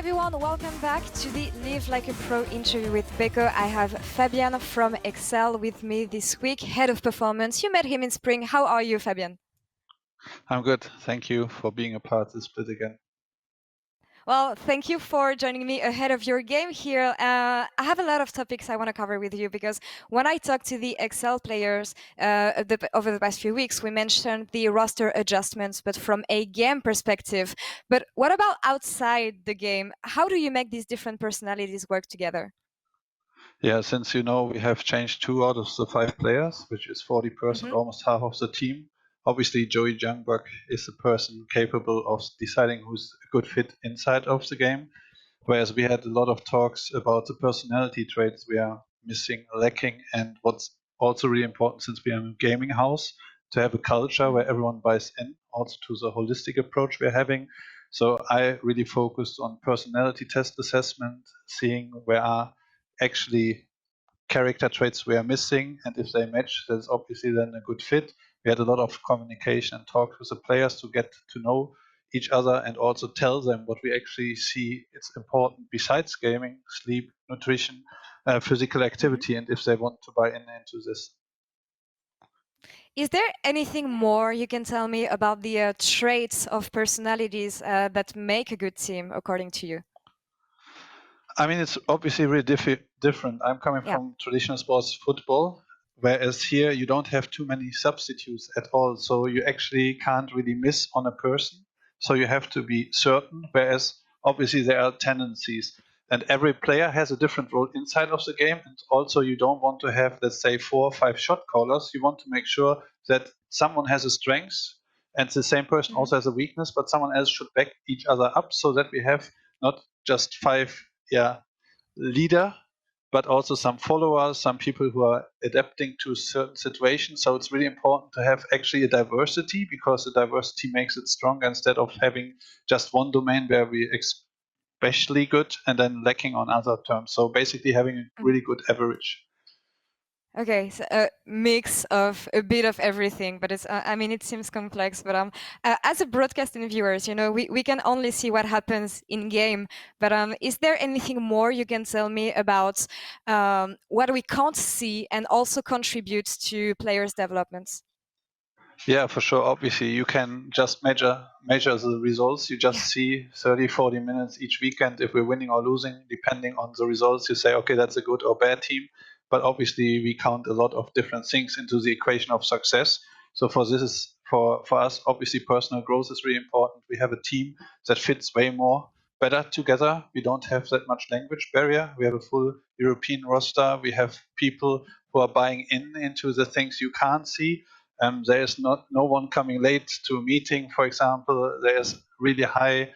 everyone, welcome back to the Live Like a Pro interview with Beko. I have Fabian from Excel with me this week, Head of Performance. You met him in spring. How are you, Fabian? I'm good. Thank you for being a part of the split again. Well, thank you for joining me ahead of your game here. I have a lot of topics I want to cover with you because when I talked to the Excel players over the past few weeks, we mentioned the roster adjustments, but from a game perspective. But what about outside the game? How do you make these different personalities work together? Yeah, since you know we have changed 2 out of the 5 players, which is 40%, almost half of the team. Obviously, Joey Jungbuck is the person capable of deciding who's a good fit inside of the game. Whereas we had a lot of talks about the personality traits we are missing, lacking, and what's also really important since we are a gaming house, to have a culture where everyone buys in, also to the holistic approach we're having. So I really focused on personality test assessment, seeing where are actually character traits we are missing, and if they match, that's obviously then a good fit. We had a lot of communication and talk with the players to get to know each other and also tell them what we actually see it's important besides gaming, sleep, nutrition, physical activity, and if they want to buy into this. Is there anything more you can tell me about the traits of personalities that make a good team, according to you? I mean, it's obviously really different. I'm coming from traditional sports football, whereas here you don't have too many substitutes at all. So you actually can't really miss on a person. So you have to be certain, whereas obviously there are tendencies. And every player has a different role inside of the game. And also you don't want to have, let's say, 4 or 5 shot callers. You want to make sure that someone has a strength and the same person also has a weakness, but someone else should back each other up so that we have not just 5 leader, but also some followers, some people who are adapting to certain situations. So it's really important to have actually a diversity, because the diversity makes it stronger instead of having just one domain where we especially good and then lacking on other terms. So basically having a really good average. Okay, so a mix of a bit of everything, but it's, I mean, it seems complex, but as a broadcasting viewers, you know, we can only see what happens in game, but is there anything more you can tell me about what we can't see and also contributes to players' developments? Yeah, for sure. Obviously, you can just measure the results. You just see 30, 40 minutes each weekend if we're winning or losing, depending on the results. You say, okay, that's a good or bad team. But obviously, we count a lot of different things into the equation of success. So for us, obviously, personal growth is really important. We have a team that fits way more better together. We don't have that much language barrier. We have a full European roster. We have people who are buying into the things you can't see. There is no one coming late to a meeting, for example. There's really high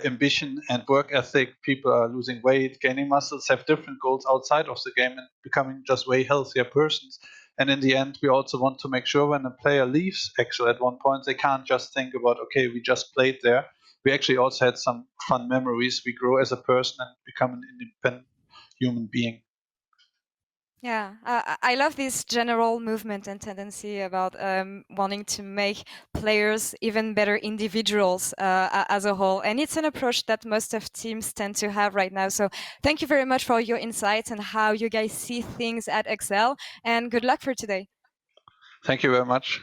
ambition and work ethic. People are losing weight, gaining muscles, have different goals outside of the game and becoming just way healthier persons. And in the end, we also want to make sure when a player leaves Excel at one point, they can't just think about, okay, we just played there. We actually also had some fun memories. We grow as a person and become an independent human being. Yeah, I love this general movement and tendency about wanting to make players even better individuals as a whole. And it's an approach that most of teams tend to have right now. So thank you very much for your insights and how you guys see things at Excel. And good luck for today. Thank you very much.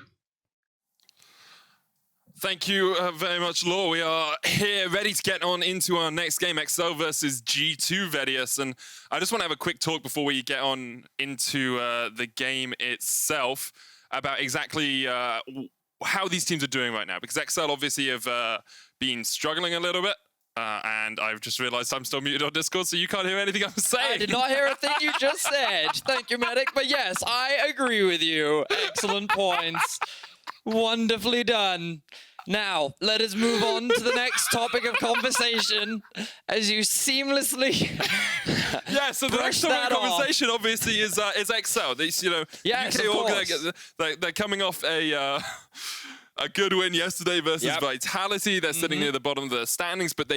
Thank you very much, Laure. We are here ready to get on into our next game, Excel versus G2 Vedius. And I just want to have a quick talk before we get on into the game itself about exactly how these teams are doing right now. Because Excel obviously have been struggling a little bit. And I've just realized I'm still muted on Discord, so you can't hear anything I'm saying. I did not hear a thing you just said. Thank you, Medic. But yes, I agree with you. Excellent points. Wonderfully done. Now, let us move on to the next topic of conversation as you seamlessly yeah, so the next topic of conversation obviously is Excel. These, you know, yes, UK they're coming off a good win yesterday versus Vitality. They're sitting near the bottom of the standings, but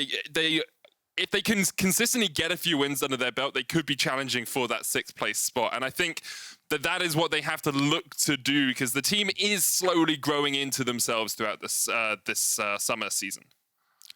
if they can consistently get a few wins under their belt, they could be challenging for that 6th place spot. And I think that is what they have to look to do, because the team is slowly growing into themselves throughout this summer season.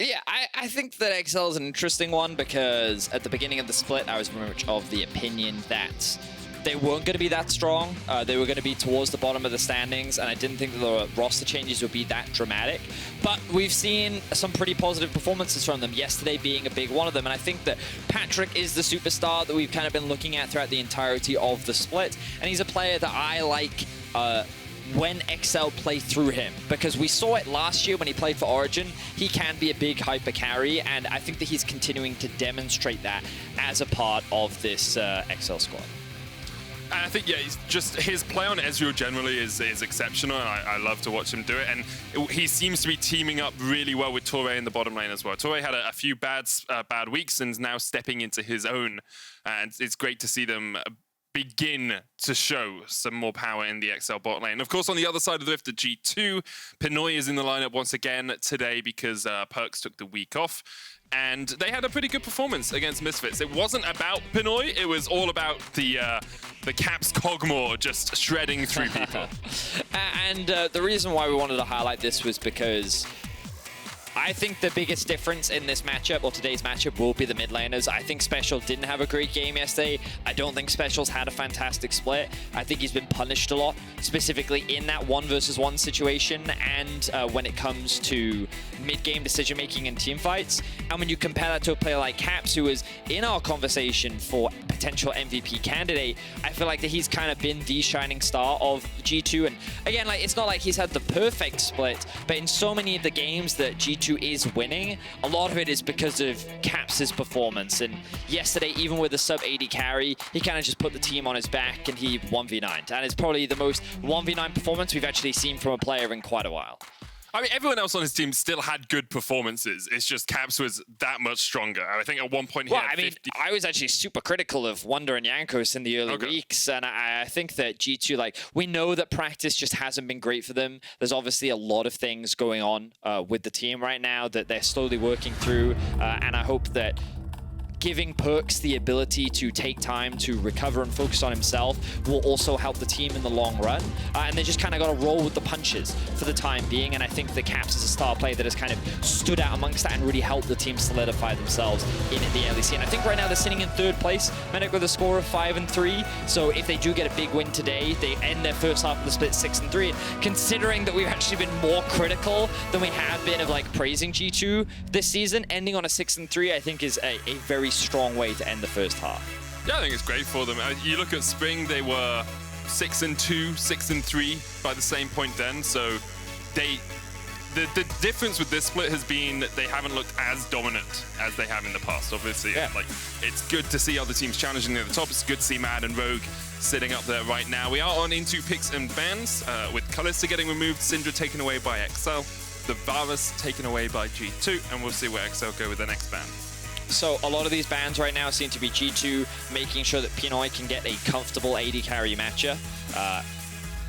Yeah, I think that XL is an interesting one because at the beginning of the split, I was very much of the opinion that they weren't going to be that strong. They were going to be towards the bottom of the standings, and I didn't think that the roster changes would be that dramatic. But we've seen some pretty positive performances from them, yesterday being a big one of them. And I think that Patrik is the superstar that we've kind of been looking at throughout the entirety of the split. And he's a player that I like when XL play through him, because we saw it last year when he played for Origin. He can be a big hyper carry, and I think that he's continuing to demonstrate that as a part of this XL squad. And I think, yeah, just his play on Ezreal generally is exceptional. I love to watch him do it. And he seems to be teaming up really well with Torre in the bottom lane as well. Torre had a few bad weeks and is now stepping into his own. And it's great to see them begin to show some more power in the XL bot lane. Of course, on the other side of the rift, the G2, Pinoy is in the lineup once again today because Perks took the week off. And they had a pretty good performance against Misfits. It wasn't about Pinoy, it was all about the Caps Cogmore just shredding through people. And the reason why we wanted to highlight this was because I think the biggest difference in this matchup, or today's matchup, will be the mid laners. I think Special didn't have a great game yesterday. I don't think Special's had a fantastic split. I think he's been punished a lot, specifically in that 1v1 situation and when it comes to mid-game decision-making and team fights. And when you compare that to a player like Caps, who is in our conversation for potential MVP candidate, I feel like that he's kind of been the shining star of G2. And again, like, it's not like he's had the perfect split, but in so many of the games that G2 is winning, a lot of it is because of Caps' performance. And yesterday, even with the sub-80 carry, he kind of just put the team on his back and he 1v9'd. And it's probably the most 1v9 performance we've actually seen from a player in quite a while. I mean, everyone else on his team still had good performances. It's just Caps was that much stronger. I think at one point he had 50. I was actually super critical of Wunder and Jankos in the early weeks, and I think that G2, like, we know that practice just hasn't been great for them. There's obviously a lot of things going on with the team right now that they're slowly working through, and I hope that giving Perks the ability to take time to recover and focus on himself will also help the team in the long run. And they just kind of got to roll with the punches for the time being. And I think the Caps is a star player that has kind of stood out amongst that and really helped the team solidify themselves in the LEC. And I think right now they're sitting in 3rd place, Medic, with a score of 5-3. So if they do get a big win today, they end their first half of the split 6-3. And considering that we've actually been more critical than we have been of like praising G2 this season, ending on a 6-3, I think is a very strong way to end the first half. Yeah, I think it's great for them. You look at Spring, they were 6-2, 6-3 by the same point then. So the difference with this split has been that they haven't looked as dominant as they have in the past, obviously. Yeah. Like, it's good to see other teams challenging at the top. It's good to see Mad and Rogue sitting up there right now. We are on into picks and bans, with Kalista getting removed, Syndra taken away by XL, the Varus taken away by G2, and we'll see where XL go with the next ban. So a lot of these bans right now seem to be G2 making sure that Pinoy can get a comfortable AD carry matchup.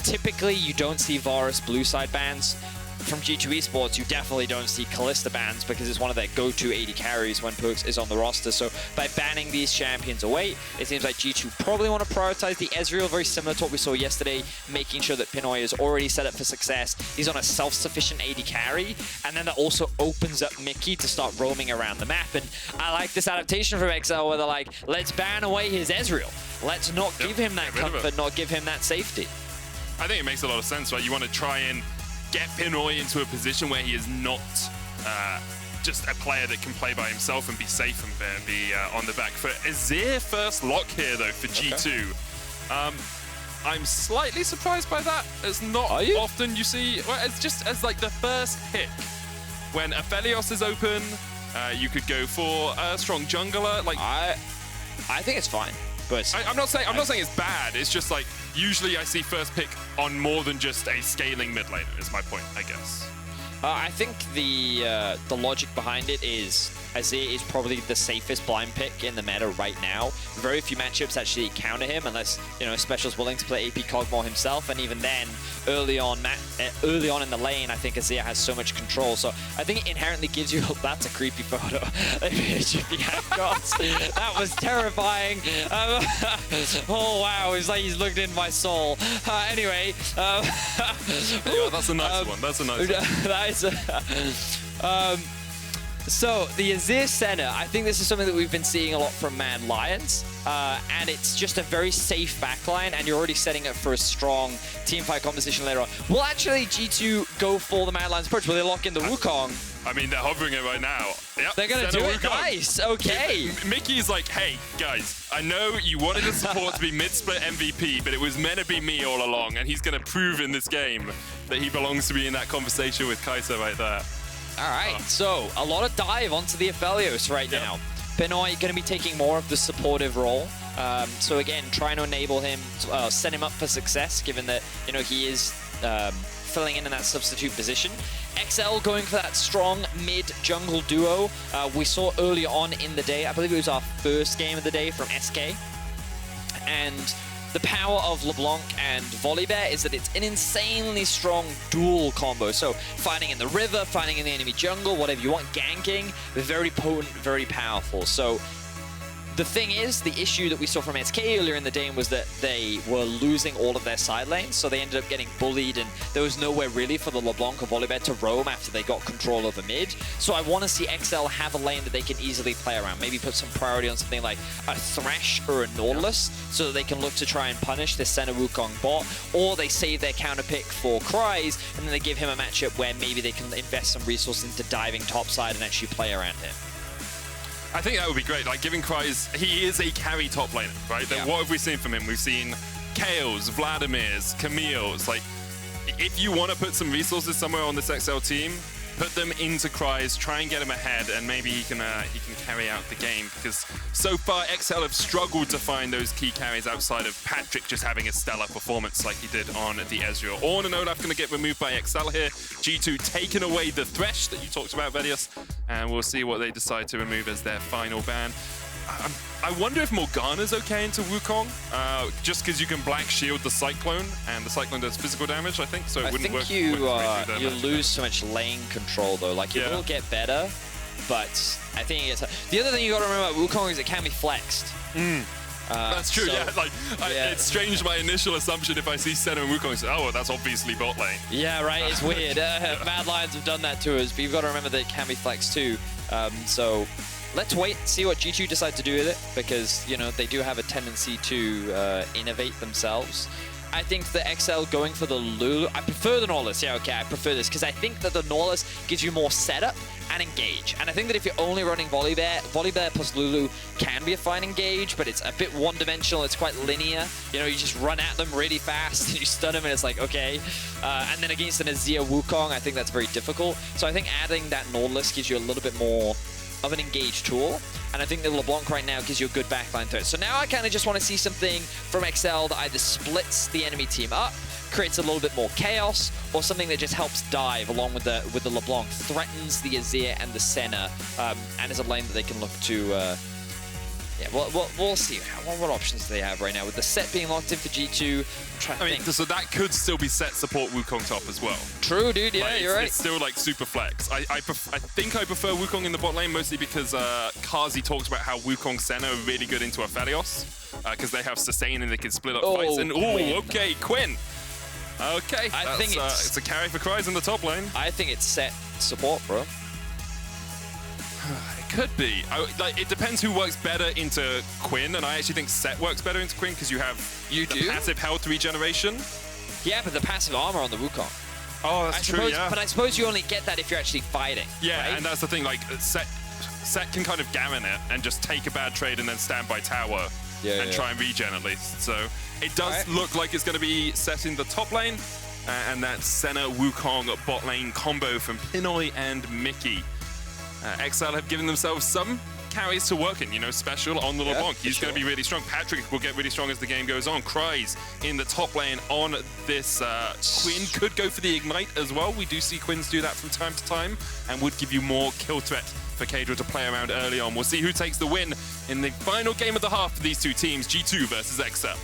Typically, you don't see Varus blue side bans. From G2 Esports, you definitely don't see Kalista bans because it's one of their go-to AD carries when Perks is on the roster. So by banning these champions away, it seems like G2 probably want to prioritize the Ezreal, very similar to what we saw yesterday, making sure that Pinoy is already set up for success. He's on a self-sufficient AD carry, and then that also opens up Mikyx to start roaming around the map. And I like this adaptation from XL where they're like, let's ban away his Ezreal. Let's not give him that comfort, not give him that safety. I think it makes a lot of sense, right? You want to try and get Pinoy into a position where he is not just a player that can play by himself and be safe and be on the back foot. Azir first lock here, though, for G2. I'm slightly surprised by that. It's not often you see... Well, it's just as, like, the first pick. When Aphelios is open, you could go for a strong jungler. Like, I think it's fine. But I'm not saying it's bad. It's just like usually I see first pick on more than just a scaling mid laner. Is my point, I guess. I think the logic behind it is Azir is probably the safest blind pick in the meta right now. Very few matchups actually counter him unless, you know, Special's willing to play AP Cogmore himself, and even then, early on in the lane, I think Azir has so much control. So I think it inherently gives you... That's a creepy photo. That was terrifying. Oh wow, it's like he's looked in my soul. Anyway. Yeah, that's a nice one. That's a nice one. That is So, the Azir Senna, I think this is something that we've been seeing a lot from Mad Lions, and it's just a very safe backline, and you're already setting up for a strong teamfight composition later on. Will actually G2 go for the Mad Lions approach? Will they lock in the Wukong? I mean, they're hovering it right now. Yep, They're going to do it. Wukong. Nice. Okay. Mickey's like, hey, guys, I know you wanted the support to be mid-split MVP, but it was meant to be me all along, and he's going to prove in this game that he belongs to be in that conversation with Kryze right there. All right, so a lot of dive onto the Aphelios right now. Pinoy going to be taking more of the supportive role. So again, trying to enable him, set him up for success, given that, you know, he is filling in that substitute position. XL going for that strong mid-jungle duo. We saw early on in the day, I believe it was our first game of the day from SK. And the power of LeBlanc and Volibear is that it's an insanely strong dual combo. So fighting in the river, fighting in the enemy jungle, whatever you want, ganking, very potent, very powerful. So the thing is, the issue that we saw from SK earlier in the game was that they were losing all of their side lanes, so they ended up getting bullied, and there was nowhere really for the LeBlanc or Volibear to roam after they got control over mid. So I want to see XL have a lane that they can easily play around, maybe put some priority on something like a Thresh or a Nautiuls, so that they can look to try and punish this Senna Wukong bot, or they save their counter pick for Kryze, and then they give him a matchup where maybe they can invest some resources into diving topside and actually play around him. I think that would be great. Like, giving Kryze, he is a carry top laner, right? Yeah. What have we seen from him? We've seen Kaels, Vladimirs, Camille's. Like, if you want to put some resources somewhere on this XL team, put them into Kryze, try and get him ahead, and maybe he can carry out the game. Because so far, XL have struggled to find those key carries outside of Patrik just having a stellar performance like he did on the Ezreal. Ornn and Olaf going to get removed by XL here. G2 taking away the Thresh that you talked about, Vedius, and we'll see what they decide to remove as their final ban. I wonder if Morgana's okay into Wukong, just because you can Black Shield the Cyclone, and the Cyclone does physical damage, I think, so it wouldn't work. I think you lose so much lane control, though. Like, it will get better, but I think it gets... The other thing you got to remember about Wukong is it can be flexed. That's true, so, yeah. Like, it's strange, my initial assumption if I see Senna and Wukong, say, oh, well, that's obviously bot lane. Yeah, right, it's weird. Mad Lions have done that to us, but you've got to remember that it can be flexed too. So let's wait, see what G2 decide to do with it, because, you know, they do have a tendency to innovate themselves. I think the XL going for the Lulu, I prefer the Nautiuls. Yeah, okay, I prefer this, because I think that the Nautiuls gives you more setup and engage. And I think that if you're only running Volibear, Volibear plus Lulu can be a fine engage, but it's a bit one-dimensional, it's quite linear. You know, you just run at them really fast, and you stun them, and it's like, okay. And then against an Azir Wukong, I think that's very difficult. So I think adding that Nautius gives you a little bit more of an engaged tool, and I think the LeBlanc right now gives you a good backline threat. So now I kind of just want to see something from XL that either splits the enemy team up, creates a little bit more chaos, or something that just helps dive along with the LeBlanc, threatens the Azir and the Senna, and is a lane that they can look to. Yeah, we'll see. What options do they have right now? With the Sett being locked in for G2, I'm trying to think. So that could still be Sett support Wukong top as well. True, dude. Yeah, like, you're right. It's still like super flex. I think I prefer Wukong in the bot lane, mostly because Kazi talks about how Wukong Senna are really good into Aphelios, because they have sustain and they can split up fights. And okay, Quinn. Okay, I think it's a carry for Kryze in the top lane. I think it's Sett support, bro. It could be. Like, it depends who works better into Quinn, and I actually think Sett works better into Quinn because you have the passive health regeneration. Yeah, but the passive armor on the Wukong. Oh, that's true, yeah. But I suppose you only get that if you're actually fighting. Yeah, right? and that's the thing, like, Sett can kind of Garen it and just take a bad trade and then stand by tower and try and regen at least. So it does look like it's going to be Sett in the top lane, and that Senna Wukong bot lane combo from Pinoy and Mickey. XL have given themselves some carries to work in, you know, special on the LeBlanc. He's going to be really strong. Patrik will get really strong as the game goes on. Kryze in the top lane on this. Quinn could go for the Ignite as well. We do see Quinns do that from time to time, and would give you more kill threat for Caedrel to play around early on. We'll see who takes the win in the final game of the half for these two teams, G2 versus XL.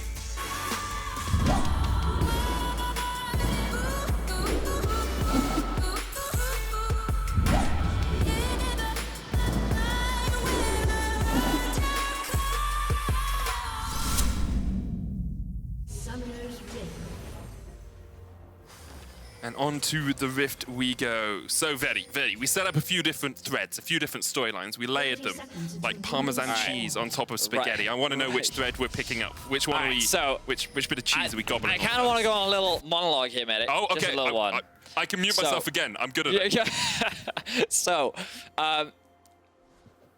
And on to the Rift we go. So, Vedi, we set up a few different threads, a few different storylines. We layered them like Parmesan cheese on top of spaghetti. I want to know which thread we're picking up. Which one are we, which bit of cheese are we gobbling? I kind of want to go on a little monologue here, Medic. Oh, okay. Just a little one. I can mute myself again. I'm good at it. Yeah. So,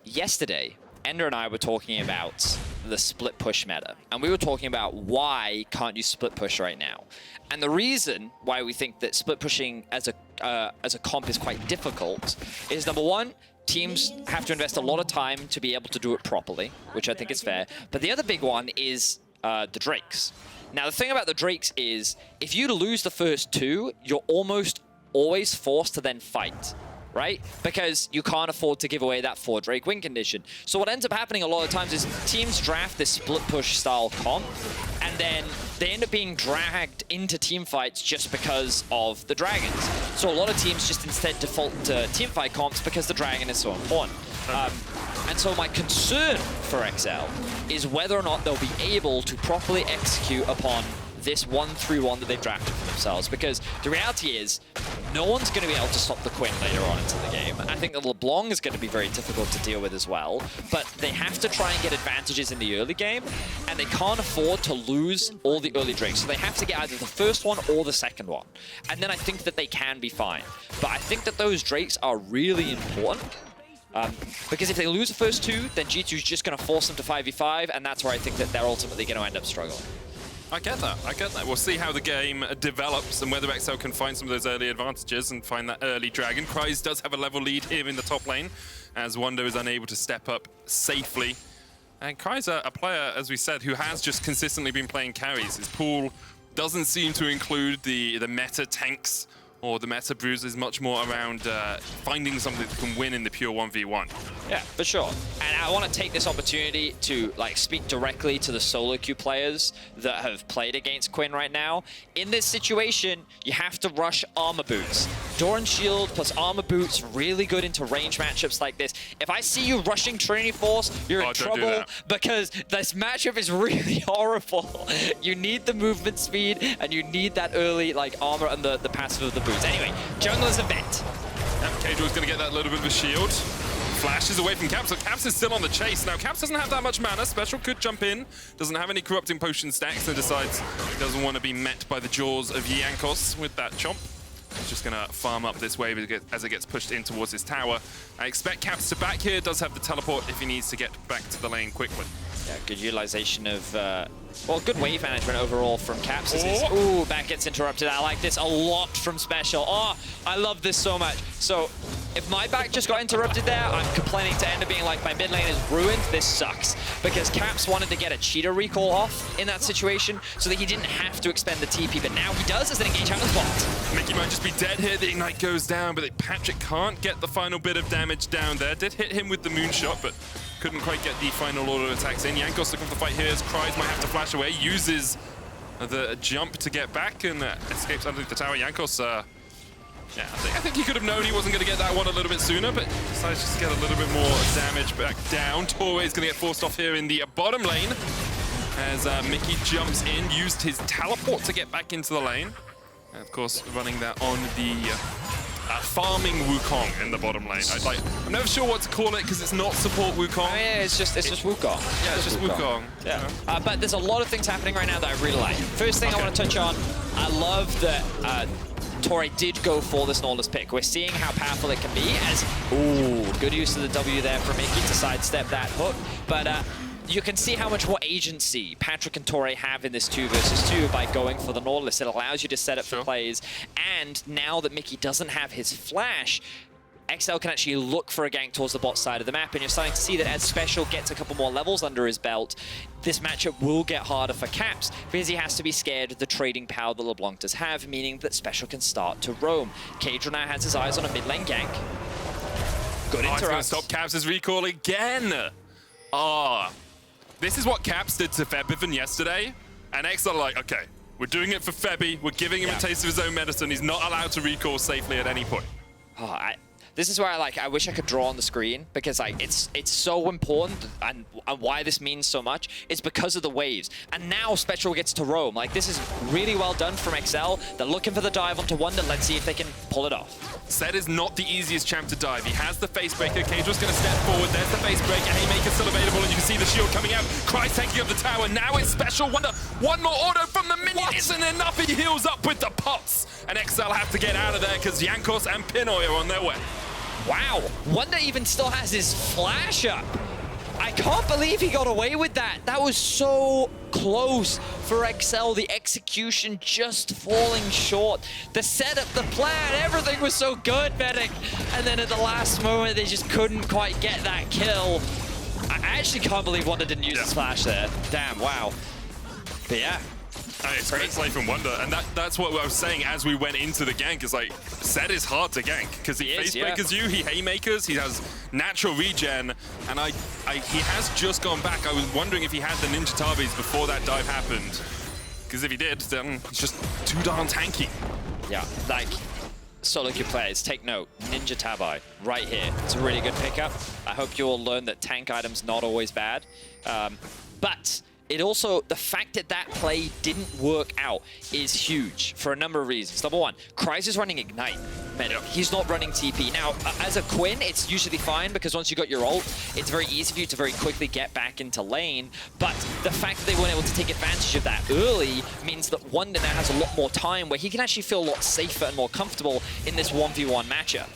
yesterday, Ender and I were talking about the split push meta, and we were talking about why can't you split push right now. And the reason why we think that split pushing as a comp is quite difficult is, number one, teams have to invest a lot of time to be able to do it properly, which I think is fair. But the other big one is the Drakes. Now, the thing about the Drakes is, if you lose the first two, you're almost always forced to then fight, right? Because you can't afford to give away that 4 Drake win condition. So what ends up happening a lot of times is teams draft this split push style comp, and then they end up being dragged into team fights just because of the dragons. So a lot of teams just instead default to team fight comps because the dragon is so important. And so my concern for XL is whether or not they'll be able to properly execute upon this 1-3-1 that they've drafted for themselves, because the reality is no one's going to be able to stop the Quinn later on into the game. I think the LeBlanc is going to be very difficult to deal with as well, but they have to try and get advantages in the early game, and they can't afford to lose all the early drakes, so they have to get either the first one or the second one, and then I think that they can be fine. But I think that those drakes are really important, because if they lose the first two, then G2 is just going to force them to 5v5, and that's where I think that they're ultimately going to end up struggling. I get that. We'll see how the game develops and whether XL can find some of those early advantages and find that early dragon. Kryze does have a level lead here in the top lane, as Wunder is unable to step up safely. And Kryze, a player, as we said, who has just consistently been playing carries. His pool doesn't seem to include the meta tanks or the meta bruisers, much more around finding something that can win in the pure 1v1. Yeah, for sure. And I want to take this opportunity to speak directly to the solo queue players that have played against Quinn right now. In this situation, you have to rush armor boots. Doran shield plus armor boots, really good into range matchups like this. If I see you rushing Trinity Force, you're in trouble, because this matchup is really horrible. You need the movement speed, and you need that early armor and the passive of the boots. Anyway, jungler's a vet. Caedrel's going to get that little bit of a shield. Flashes away from Caps, so Caps is still on the chase. Now, Caps doesn't have that much mana. Special could jump in. Doesn't have any corrupting potion stacks, and decides he doesn't want to be met by the jaws of Jankos with that chomp. He's just going to farm up this wave as it gets pushed in towards his tower. I expect Caps to back here. Does have the teleport if he needs to get back to the lane quickly. Yeah, good utilization of, well, good wave management overall from Caps. Ooh, back gets interrupted. I like this a lot from Special. Oh, I love this so much. So, if my back just got interrupted there, I'm complaining to Ender being like, my mid lane is ruined. This sucks. Because Caps wanted to get a cheater recall off in that situation so that he didn't have to expend the TP, but now he does as an engage out of the bot. Mickey might just be dead here. The Ignite goes down, but Patrik can't get the final bit of damage down there. Did hit him with the moonshot, but couldn't quite get the final order of attacks in. Jankos looking for the fight here as Kryze might have to flash away. Uses the jump to get back and escapes underneath the tower. Jankos, yeah, I think he could have known he wasn't going to get that one a little bit sooner, but decides just to get a little bit more damage back down. Torre is going to get forced off here in the bottom lane as Mickey jumps in, used his teleport to get back into the lane. And of course, running that on the farming Wukong in the bottom lane. I'm never sure what to call it because it's not support Wukong. Oh, yeah, it's just Wukong. Yeah, it's just Wukong. Yeah. But there's a lot of things happening right now that I really like. First thing I want to touch on, I love that Torre did go for this Nautilus pick. We're seeing how powerful it can be as, ooh, good use of the W there from Mickey to sidestep that hook. But you can see how much more agency Patrik and Torre have in this 2 versus 2 by going for the Nautilus. It allows you to set up for plays. And now that Mickey doesn't have his flash, XL can actually look for a gank towards the bot side of the map, and you're starting to see that as Special gets a couple more levels under his belt, this matchup will get harder for Caps because he has to be scared of the trading power that LeBlanc does have, meaning that Special can start to roam. Caedrel now has his eyes on a mid lane gank. Good interrupt. It's going to stop Caps' recall again. This is what Caps did to Febiven yesterday, and XL are like, okay, we're doing it for Febby, we're giving him a taste of his own medicine, he's not allowed to recall safely at any point. this is where I wish I could draw on the screen, because like it's so important, and why this means so much is because of the waves. And now Spectral gets to roam. Like, this is really well done from XL. They're looking for the dive onto Wunder. Let's see if they can pull it off. Sett is not the easiest champ to dive. He has the face breaker. Caedrel's going to step forward. There's the face breaker. Haymaker's still available, and you can see the shield coming out. Kryze taking up the tower. Now it's Special Wunder. One more auto from the minion isn't enough. He heals up with the pots. And XL have to get out of there because Jankos and Pinoy are on their way. Wow, Wunder even still has his flash up. I can't believe he got away with that. That was so close for XL. The execution just falling short. The setup, the plan, everything was so good, Patrik. And then at the last moment, they just couldn't quite get that kill. I actually can't believe Wunder didn't use his flash there. Damn, wow. But yeah. It's great play from Wunder, and that's what I was saying as we went into the gank, is like, Sett is hard to gank, because he face breakers you, he haymakers, he has natural regen, and he has just gone back. I was wondering if he had the Ninja Tabis before that dive happened, because if he did, then he's just too darn tanky. Yeah, like, solo queue players, take note, Ninja Tabi, right here. It's a really good pickup. I hope you all learn that tank items not always bad, but it also, the fact that that play didn't work out is huge for a number of reasons. Number one, Kryze is running Ignite. He's not running TP. Now, as a Quinn, it's usually fine, because once you got your ult, it's very easy for you to very quickly get back into lane. But the fact that they weren't able to take advantage of that early means that Wunder now has a lot more time where he can actually feel a lot safer and more comfortable in this 1v1 matchup.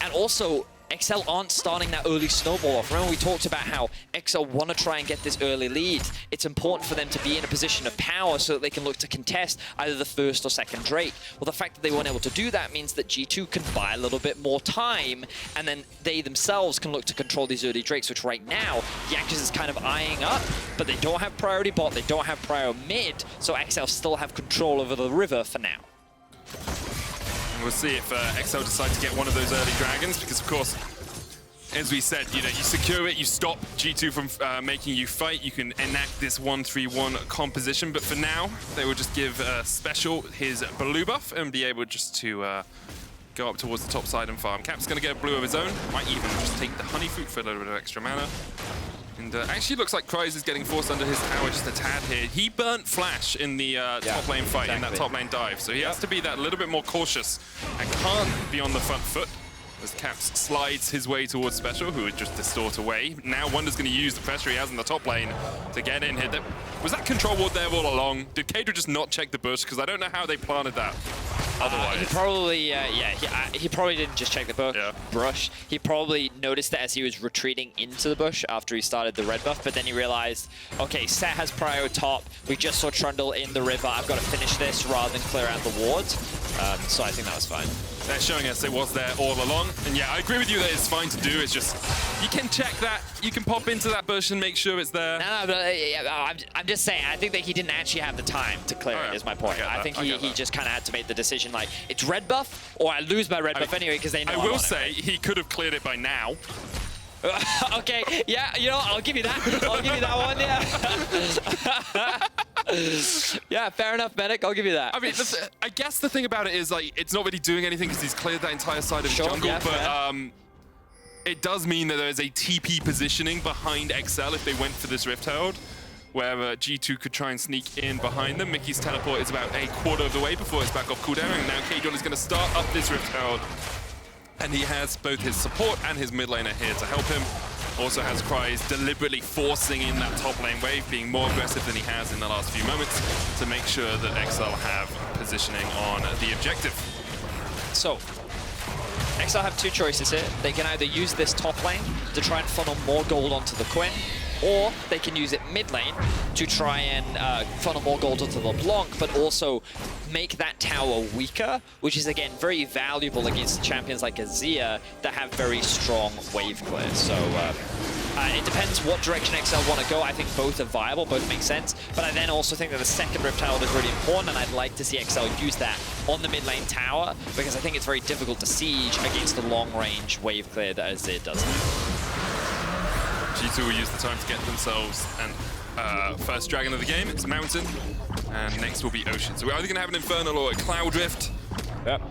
And also, XL aren't starting that early snowball off. Remember, we talked about how XL want to try and get this early lead. It's important for them to be in a position of power so that they can look to contest either the first or second Drake. Well, the fact that they weren't able to do that means that G2 can buy a little bit more time, and then they themselves can look to control these early Drakes, which right now, Jankos is kind of eyeing up, but they don't have priority bot, they don't have priority mid, so XL still have control over the river for now. We'll see if XL decide to get one of those early dragons, because of course, as we said, you secure it, you stop G2 from making you fight, you can enact this 1-3-1 composition, but for now, they will just give Special his blue buff and be able just to go up towards the top side and farm. Cap's going to get a blue of his own, might even just take the honey fruit for a little bit of extra mana. And actually looks like Kryze is getting forced under his tower just a tad here. He burnt Flash in the top lane fight, in that top lane dive, so he has to be that little bit more cautious and can't be on the front foot as Caps slides his way towards Special, who would just distort away. Now Wunder's going to use the pressure he has in the top lane to get in here. Was that control ward there all along? Did Caedrel just not check the bush? Because I don't know how they planted that. Otherwise, he probably, he probably didn't just check the brush. He probably noticed it as he was retreating into the bush after he started the red buff, but then he realized, okay, Sett has prio top. We just saw Trundle in the river. I've got to finish this rather than clear out the wards. So I think that was fine. They're showing us it was there all along. And yeah, I agree with you that it's fine to do. It's just, you can check that. You can pop into that bush and make sure it's there. No, but I'm just saying, I think that he didn't actually have the time to clear it, is my point. I think he just kind of had to make the decision, like, it's red buff, or I lose my red buff anyway, because they know I will say, he could have cleared it by now. Okay, yeah, you know, I'll give you that. I'll give you that one, yeah. Yeah, fair enough, Medic. I'll give you that. I mean, I guess the thing about it is, like, it's not really doing anything because he's cleared that entire side of the jungle, but it does mean that there is a TP positioning behind XL if they went for this Rift Herald, where G2 could try and sneak in behind them. Mikyx's teleport is about a quarter of the way before it's back off cooldown, and now Caedrel is going to start up this Rift Herald. And he has both his support and his mid laner here to help him. Also has Kryze deliberately forcing in that top lane wave, being more aggressive than he has in the last few moments to make sure that XL have positioning on the objective. So, XL have two choices here. They can either use this top lane to try and funnel more gold onto the Quinn, or they can use it mid lane to try and funnel more gold onto the LeBlanc, but also make that tower weaker, which is again very valuable against champions like Azir that have very strong wave clears. So it depends what direction XL want to go. I think both are viable, both make sense, but I then also think that the second Rift Herald is really important, and I'd like to see XL use that on the mid lane tower, because I think it's very difficult to siege against the long range wave clear that Azir does. G2 will use the time to get themselves and first dragon of the game. It's Mountain, and next will be Ocean. So we're either going to have an Infernal or a Cloud Rift. Yep.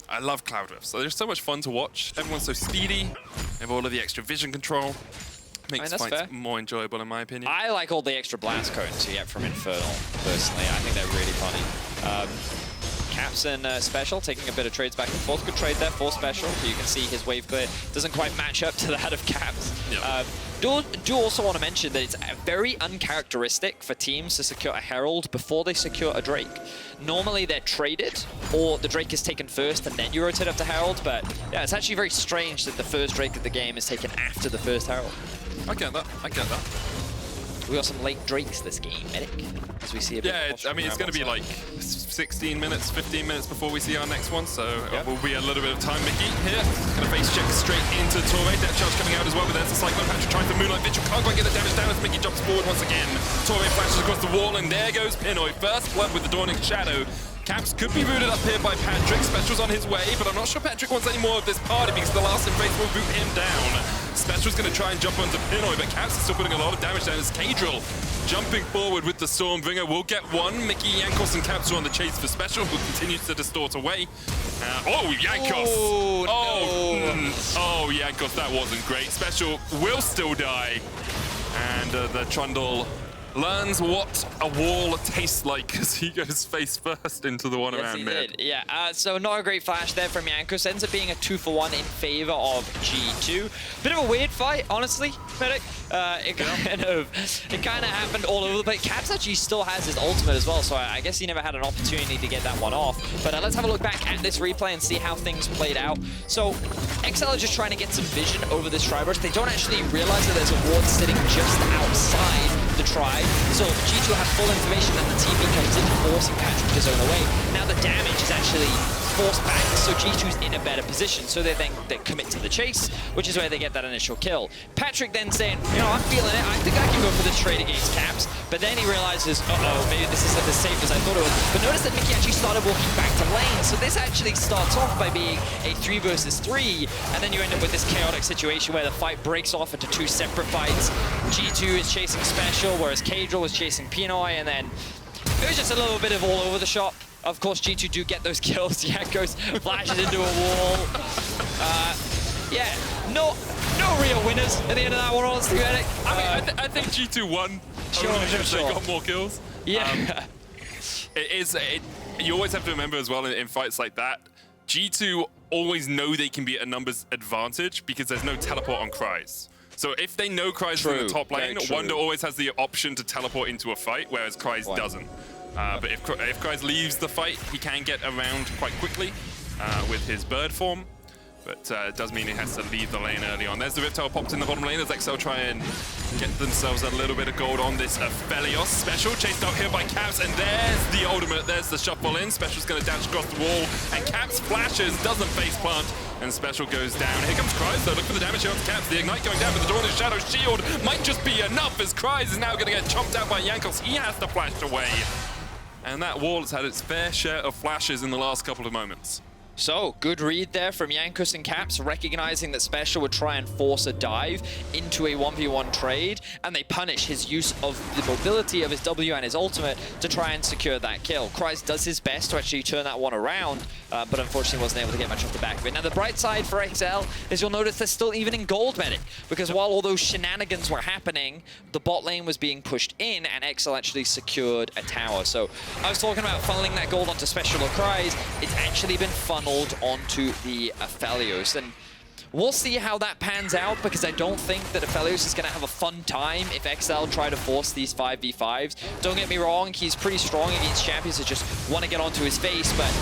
I love Cloud Rifts. They're so much fun to watch. Everyone's so speedy. They have all of the extra vision control. Makes that's fights fair. more enjoyable, in my opinion. I like all the extra blast cones you get from Infernal, personally. I think they're really funny. Caps and Special taking a bit of trades back and forth. Good trade there for Special. You can see his wave clear doesn't quite match up to that of Caps. Yep. Do also want to mention that it's very uncharacteristic for teams to secure a Herald before they secure a Drake. Normally they're traded, or the Drake is taken first and then you rotate up to Herald, but yeah, it's actually very strange that the first Drake of the game is taken after the first Herald. I get that. I get that. We got some late Drakes this game, Medic, as we see a bit of I mean, it's going to be like 16 minutes, 15 minutes before we see our next one, so it will be a little bit of time. Mikyx here, going to face check straight into Torre. Death charge coming out as well, but there's the Cyclone. Patrik trying to Moonlight Vigil, can't quite get the damage down as Mikyx jumps forward once again. Torre flashes across the wall, and there goes Pinoy. First blood with the Dawning Shadow. Caps could be rooted up here by Patrik. Special's on his way, but I'm not sure Patrik wants any more of this party because the last embrace will boot him down. Special's going to try and jump onto Pinoy, but Caps is still putting a lot of damage down as Caedrel jumping forward with the Stormbringer. We'll get one. Mikyx, Jankos, and Caps are on the chase for Special, who continues to distort away. Jankos! Oh, Jankos, that wasn't great. Special will still die. And the Trundle learns what a wall tastes like as he goes face first into the one around mid. Did. Yeah, so not a great flash there from Jankos. Ends up being a 2-for-1 in favor of G2. Bit of a weird fight, honestly, Medic. It kind of happened all over the place. Caps actually still has his ultimate as well, so I guess he never had an opportunity to get that one off. But let's have a look back at this replay and see how things played out. So XL are just trying to get some vision over this Tri-Brush. They don't actually realize that there's a ward sitting just outside the Tri. So G2 have full information and the TP comes in, forcing Patrik to zone away. Now the damage is actually forced back, so G2's in a better position. So they commit to the chase, which is where they get that initial kill. Patrik then saying, you know, I'm feeling it. I think I can go for this trade against Caps. But then he realizes, maybe this isn't as safe as I thought it was. But notice that Mikyx actually started walking back to lane. So this actually starts off by being a 3 versus 3. And then you end up with this chaotic situation where the fight breaks off into 2 separate fights. G2 is chasing Special, whereas Caedrel was chasing Pinoy. And then it was just a little bit of all over the shop. Of course, G2 do get those kills. Jankos flashes into a wall. Yeah, no real winners at the end of that one, honestly, Medic. I think G2 won. Sure. They got more kills. Yeah. You always have to remember as well in fights like that, G2 always know they can be at a numbers advantage because there's no teleport on Kryze. So if they know Kryze is in the top lane, Wunder always has the option to teleport into a fight, whereas Kryze doesn't. But if Kryze leaves the fight, he can get around quite quickly with his bird form. But it does mean he has to leave the lane early on. There's the Riptile popped in the bottom lane as XL try and get themselves a little bit of gold on this Aphelios. Special chased out here by Caps, and there's the ultimate. There's the shuffle in. Special's going to dash across the wall, and Caps flashes, doesn't face plant, and Special goes down. Here comes Kryze, though. Look for the damage here on Caps. The Ignite going down, but the Dawning Shadow shield might just be enough as Kryze is now going to get chomped out by Jankos. He has to flash away. And that wall has had its fair share of flashes in the last couple of moments. So, good read there from Jankos and Caps, recognizing that Special would try and force a dive into a 1v1 trade, and they punish his use of the mobility of his W and his ultimate to try and secure that kill. Kryze does his best to actually turn that one around, but unfortunately wasn't able to get much off the back of it. Now, the bright side for XL is you'll notice they're still even in gold, Medic, because while all those shenanigans were happening, the bot lane was being pushed in, and XL actually secured a tower. So, I was talking about funneling that gold onto Special or Kryze. It's actually been funneled onto the Aphelios, and we'll see how that pans out, because I don't think that Aphelios is going to have a fun time if XL try to force these 5v5s. Don't get me wrong, he's pretty strong against champions that just want to get onto his face, but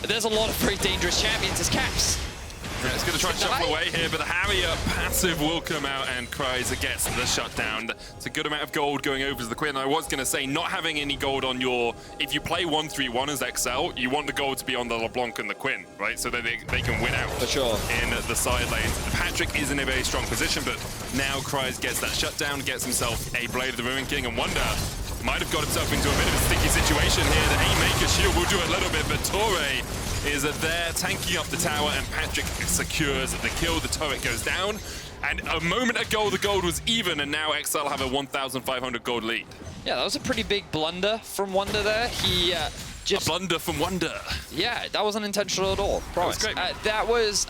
there's a lot of very dangerous champions as Caps. Yeah, it's going to try to shuffle away here, but the Harrier passive will come out and Kryze gets the shutdown. It's a good amount of gold going over to the Quinn. I was going to say, not having any gold on your... If you play 1-3-1 as XL, you want the gold to be on the LeBlanc and the Quinn, right? So that they can win out for sure in the side lanes. Patrik is in a very strong position, but now Kryze gets that shutdown, gets himself a Blade of the Ruin King, and Wunder might have got himself into a bit of a sticky situation here. The Haymaker shield will do a little bit, but Torre is there tanking up the tower, and Patrik secures the kill. The turret goes down, and a moment ago the gold was even, and now XL have a 1,500 gold lead. Yeah, that was a pretty big blunder from Wunder there. He A blunder from Wunder. Yeah, that wasn't intentional at all. Promise. That was great. That was...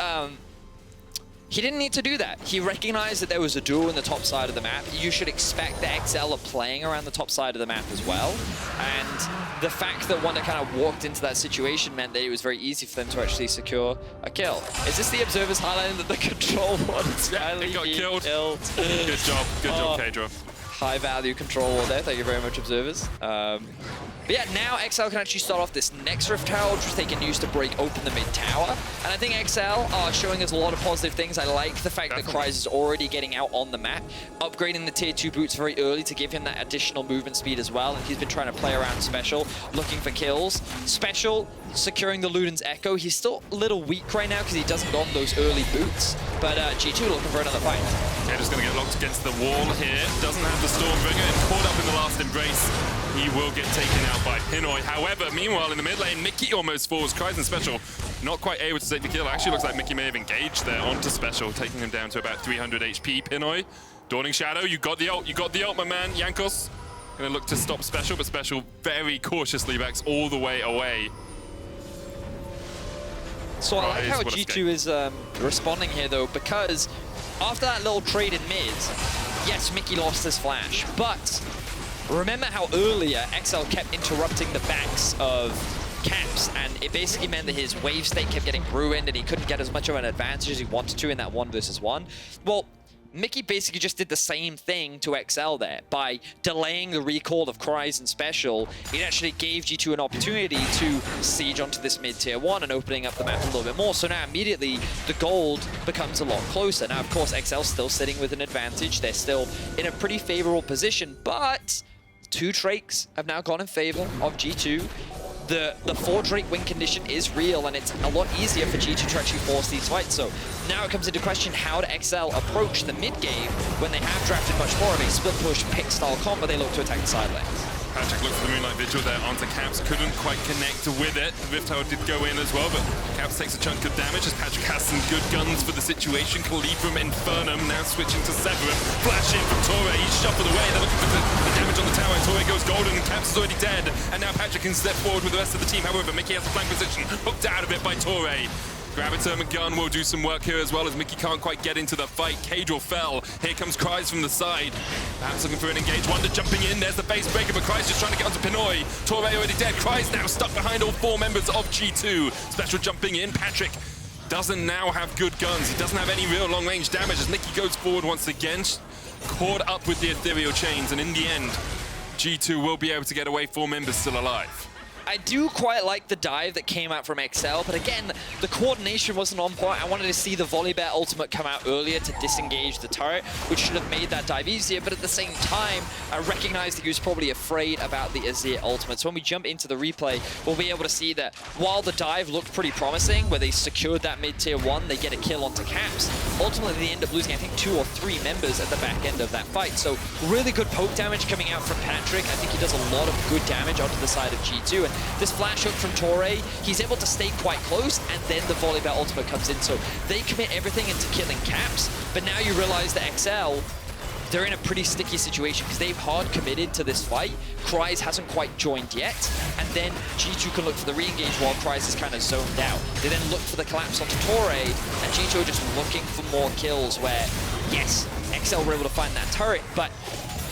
he didn't need to do that. He recognized that there was a duel in the top side of the map. You should expect the XL are playing around the top side of the map as well. And the fact that Wunder kind of walked into that situation meant that it was very easy for them to actually secure a kill. Is this the Observer's highlighting that the control was It got killed. Good job, Caedrel. High value control ward there. Thank you very much, Observers. But yeah, now XL can actually start off this next Rift Tower, which they can use to break open the mid tower. And I think XL are showing us a lot of positive things. I like the fact that Kryze is already getting out on the map, upgrading the tier 2 boots very early to give him that additional movement speed as well. And he's been trying to play around Special, looking for kills. Special securing the Luden's Echo. He's still a little weak right now because he doesn't got those early boots. But G2 looking for another fight. Yeah, just going to get locked against the wall here. Doesn't have the Stormbringer and caught up in the last embrace. He will get taken out by Pinoy. However, meanwhile, in the mid lane, Mikyx almost falls. Kryze and Special not quite able to take the kill. Actually looks like Mikyx may have engaged there onto Special, taking him down to about 300 HP. Pinoy, Dawning Shadow, you got the ult, my man. Jankos going to look to stop Special, but Special very cautiously backs all the way away. So I like Kryze, how what a G2 is responding here, though, because after that little trade in mid, yes, Mikyx lost his flash, but remember how earlier XL kept interrupting the backs of Caps, and it basically meant that his wave state kept getting ruined and he couldn't get as much of an advantage as he wanted to in that 1v1. Well, Mikyx basically just did the same thing to XL there. By delaying the recall of Kryze and Special, it actually gave G2 an opportunity to siege onto this mid-tier 1 and opening up the map a little bit more. So now immediately the gold becomes a lot closer. Now, of course, XL's still sitting with an advantage. They're still in a pretty favorable position, but 2 Drakes have now gone in favor of G2. The 4 Drake win condition is real, and it's a lot easier for G2 to actually force these fights. So now it comes into question how to XL approach the mid game when they have drafted much more of a split push pick style comp, but they look to attack the side lanes. Patrik looked for the Moonlight Vigil there onto Caps, couldn't quite connect with it. The Rift Tower did go in as well, but Caps takes a chunk of damage as Patrik has some good guns for the situation. Calibrum, Infernum, now switching to Severin. Flash in from Torre, he's shuffled away. They're looking for the damage on the tower. Torre goes golden and Caps is already dead. And now Patrik can step forward with the rest of the team. However, Mikyx has a flank position, hooked out of it by Torre. Graviton gun will do some work here as well as Mikyx can't quite get into the fight. Caedrel fell. Here comes Kryze from the side. Perhaps looking for an engage. Wunder jumping in. There's the base breaker, but Kryze just trying to get onto Pinoy. Torre already dead. Kryze now stuck behind all 4 members of G2. Special jumping in. Patrik doesn't now have good guns. He doesn't have any real long-range damage as Mikyx goes forward once again. Caught up with the ethereal chains, and in the end, G2 will be able to get away, 4 members still alive. I do quite like the dive that came out from XL, but again, the coordination wasn't on point. I wanted to see the Volibear ultimate come out earlier to disengage the turret, which should have made that dive easier, but at the same time, I recognized that he was probably afraid about the Azir ultimate. So when we jump into the replay, we'll be able to see that while the dive looked pretty promising, where they secured that mid-tier 1, they get a kill onto Caps. Ultimately, they end up losing, I think, 2 or 3 members at the back end of that fight. So really good poke damage coming out from Patrik. I think he does a lot of good damage onto the side of G2, and this flash hook from Torre, he's able to stay quite close, and then the Volibear ultimate comes in. So they commit everything into killing Caps, but now you realize that XL, they're in a pretty sticky situation because they've hard committed to this fight. Kryze hasn't quite joined yet, and then G2 can look for the re-engage while Kryze is kind of zoned out. They then look for the collapse onto Torre, and G2 are just looking for more kills where, yes, XL were able to find that turret, but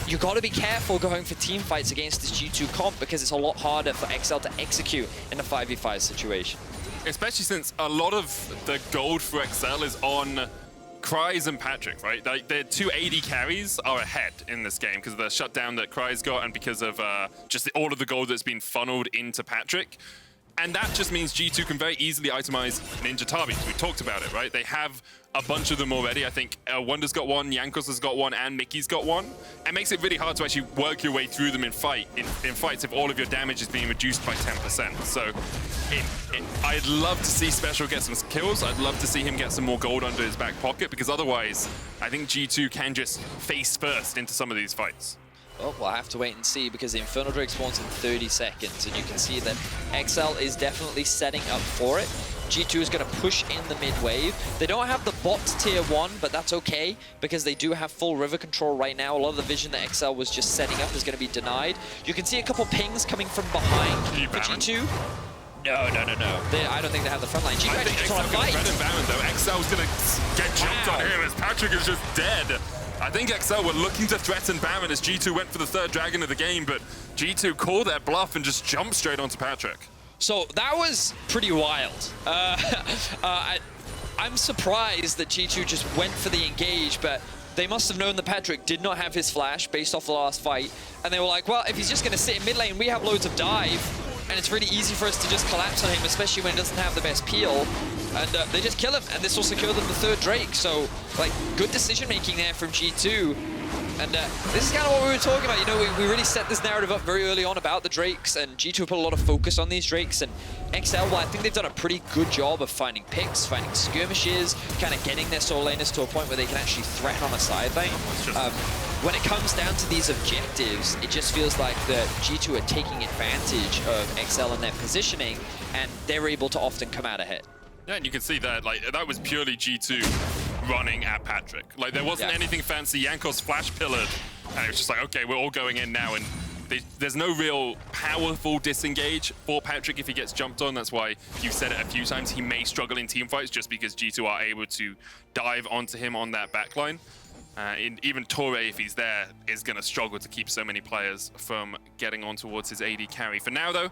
you got to be careful going for team fights against this G2 comp because it's a lot harder for XL to execute in a 5v5 situation. Especially since a lot of the gold for XL is on Kryze and Patrik, right? Their 2 AD carries are ahead in this game because of the shutdown that Kryze got and because of just all of the gold that's been funneled into Patrik. And that just means G2 can very easily itemize Ninja Tabis. We talked about it, right? They have a bunch of them already. I think Wunder's got one, Jankos has got one, and Mikyx's got one. It makes it really hard to actually work your way through them in fights if all of your damage is being reduced by 10%. So I'd love to see Special get some kills. I'd love to see him get some more gold under his back pocket because otherwise, I think G2 can just face first into some of these fights. Well, we'll have to wait and see because the Infernal Drake spawns in 30 seconds, and you can see that XL is definitely setting up for it. G2 is going to push in the mid wave. They don't have the bot tier 1, but that's okay because they do have full river control right now. A lot of the vision that XL was just setting up is going to be denied. You can see a couple pings coming from behind for G2. No. I don't think they have the front line. I think XL can threaten Baron though. XL's going to get jumped on here as Patrik is just dead. I think XL were looking to threaten Baron as G2 went for the third dragon of the game, but G2 called their bluff and just jumped straight onto Patrik. So that was pretty wild. I'm surprised that G2 just went for the engage, but they must have known that Patrik did not have his flash based off the last fight, and they were like, well, if he's just going to sit in mid lane, we have loads of dive, and it's really easy for us to just collapse on him, especially when he doesn't have the best peel. And they just kill him, and this will secure them the third Drake. So, like, good decision-making there from G2. And this is kind of what we were talking about. You know, we really set this narrative up very early on about the Drakes, and G2 put a lot of focus on these Drakes. And XL, well, I think they've done a pretty good job of finding picks, finding skirmishes, kind of getting their solo laners to a point where they can actually threaten on a side lane. When it comes down to these objectives, it just feels like that G2 are taking advantage of XL and their positioning, and they're able to often come out ahead. Yeah, and you can see that, like, that was purely G2 running at Patrik. Like, there wasn't anything fancy. Jankos flash pillared, and it was just like, okay, we're all going in now, and there's no real powerful disengage for Patrik if he gets jumped on. That's why you've said it a few times. He may struggle in teamfights just because G2 are able to dive onto him on that backline. Even Torre, if he's there, is going to struggle to keep so many players from getting on towards his AD carry. For now, though,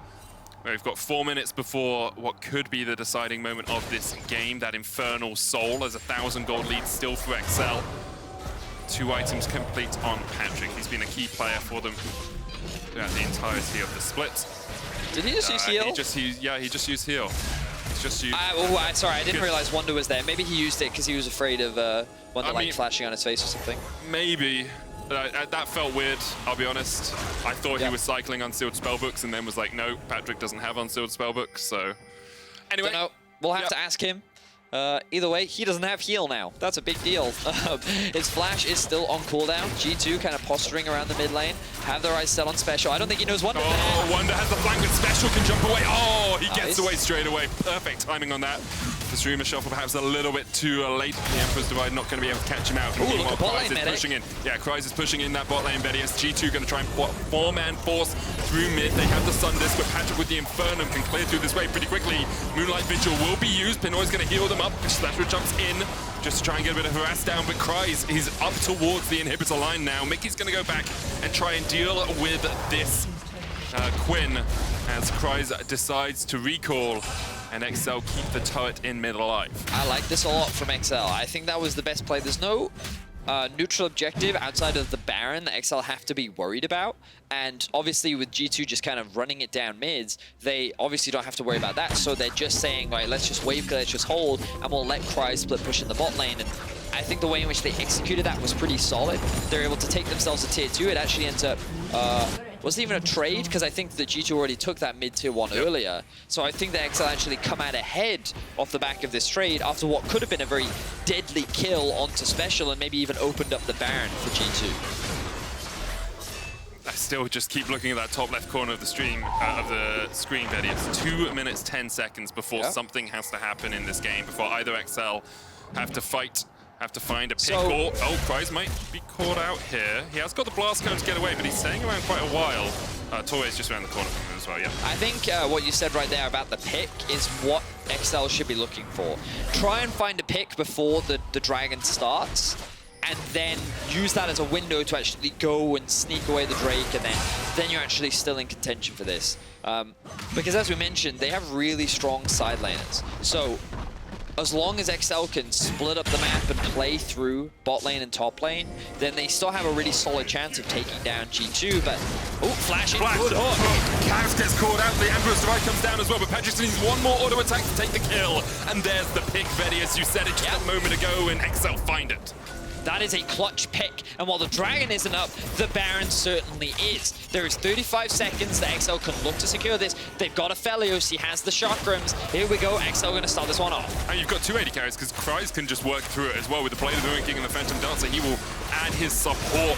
we've got 4 minutes before what could be the deciding moment of this game. That Infernal Soul as 1,000 gold lead still for XL. 2 items complete on Patrik. He's been a key player for them throughout the entirety of the split. Did he just use heal? He just used heal. He's just used... sorry, I didn't realize Wunder was there. Maybe he used it because he was afraid of Wunder like flashing on his face or something. Maybe. That felt weird, I'll be honest. I thought he was cycling unsealed spellbooks and then was like, no, Patrik doesn't have unsealed spellbooks, so... Anyway. Don't know. We'll have to ask him. Either way, he doesn't have heal now. That's a big deal. His flash is still on cooldown. G2 kind of posturing around the mid lane. Have their eyes set on Special. I don't think he knows Wunder. Oh, Wunder has the flank with Special, can jump away. Oh, he gets away straight away. Perfect timing on that. The streamer shuffle perhaps a little bit too late. The Emperor's Divide not going to be able to catch him out. Ooh, look at bot lane, Kryze is pushing in. Yeah, Kryze is pushing in that bot lane. Vedius. G2 going to try and four-man force through mid. They have the Sun Disc, but Patrik with the Infernum can clear through this wave pretty quickly. Moonlight Vigil will be used. Pinoy's going to heal them up. Slasher jumps in just to try and get a bit of harass down, but Kryze is up towards the inhibitor line now. Mikyx going to go back and try and deal with this Quinn as Kryze decides to recall and XL keep the turret in mid alive. I like this a lot from XL. I think that was the best play. There's no neutral objective outside of the Baron that XL have to be worried about. And obviously with G2 just kind of running it down mids, they obviously don't have to worry about that. So they're just saying, right, let's just wave, let's just hold, and we'll let Kryze split push in the bot lane. And I think the way in which they executed that was pretty solid. They're able to take themselves to tier 2. It actually ends up... wasn't even a trade, because I think that G2 already took that mid tier 1 earlier. So I think that XL actually come out ahead off the back of this trade after what could have been a very deadly kill onto Special and maybe even opened up the Baron for G2. I still just keep looking at that top left corner of the screen, Vedius. 2 minutes, 10 seconds before something has to happen in this game, before either XL have to fight, have to find a pick, or... Oh, Kryze might be caught out here. He has got the blast cone to get away, but he's staying around quite a while. Torre's just around the corner from him as well, yeah. I think what you said right there about the pick is what XL should be looking for. Try and find a pick before the dragon starts, and then use that as a window to actually go and sneak away the Drake, and then you're actually still in contention for this. Because as we mentioned, they have really strong side laners. So as long as XL can split up the map and play through bot lane and top lane, then they still have a really solid chance of taking down G2, but... Oh, flashing good hook! Caedrel gets caught out, the Emperor's Divide comes down as well, but Patrik needs one more auto attack to take the kill, and there's the pick, Vedius. You said it just a moment ago, and XL find it. That is a clutch pick, and while the Dragon isn't up, the Baron certainly is. There is 35 seconds that XL can look to secure this. They've got Aphelios, he has the chakrams. Here we go, XL going to start this one off. And you've got 2 AD carries, because Kryze can just work through it as well with the Blade of the Ruin King and the Phantom Dancer. He will add his support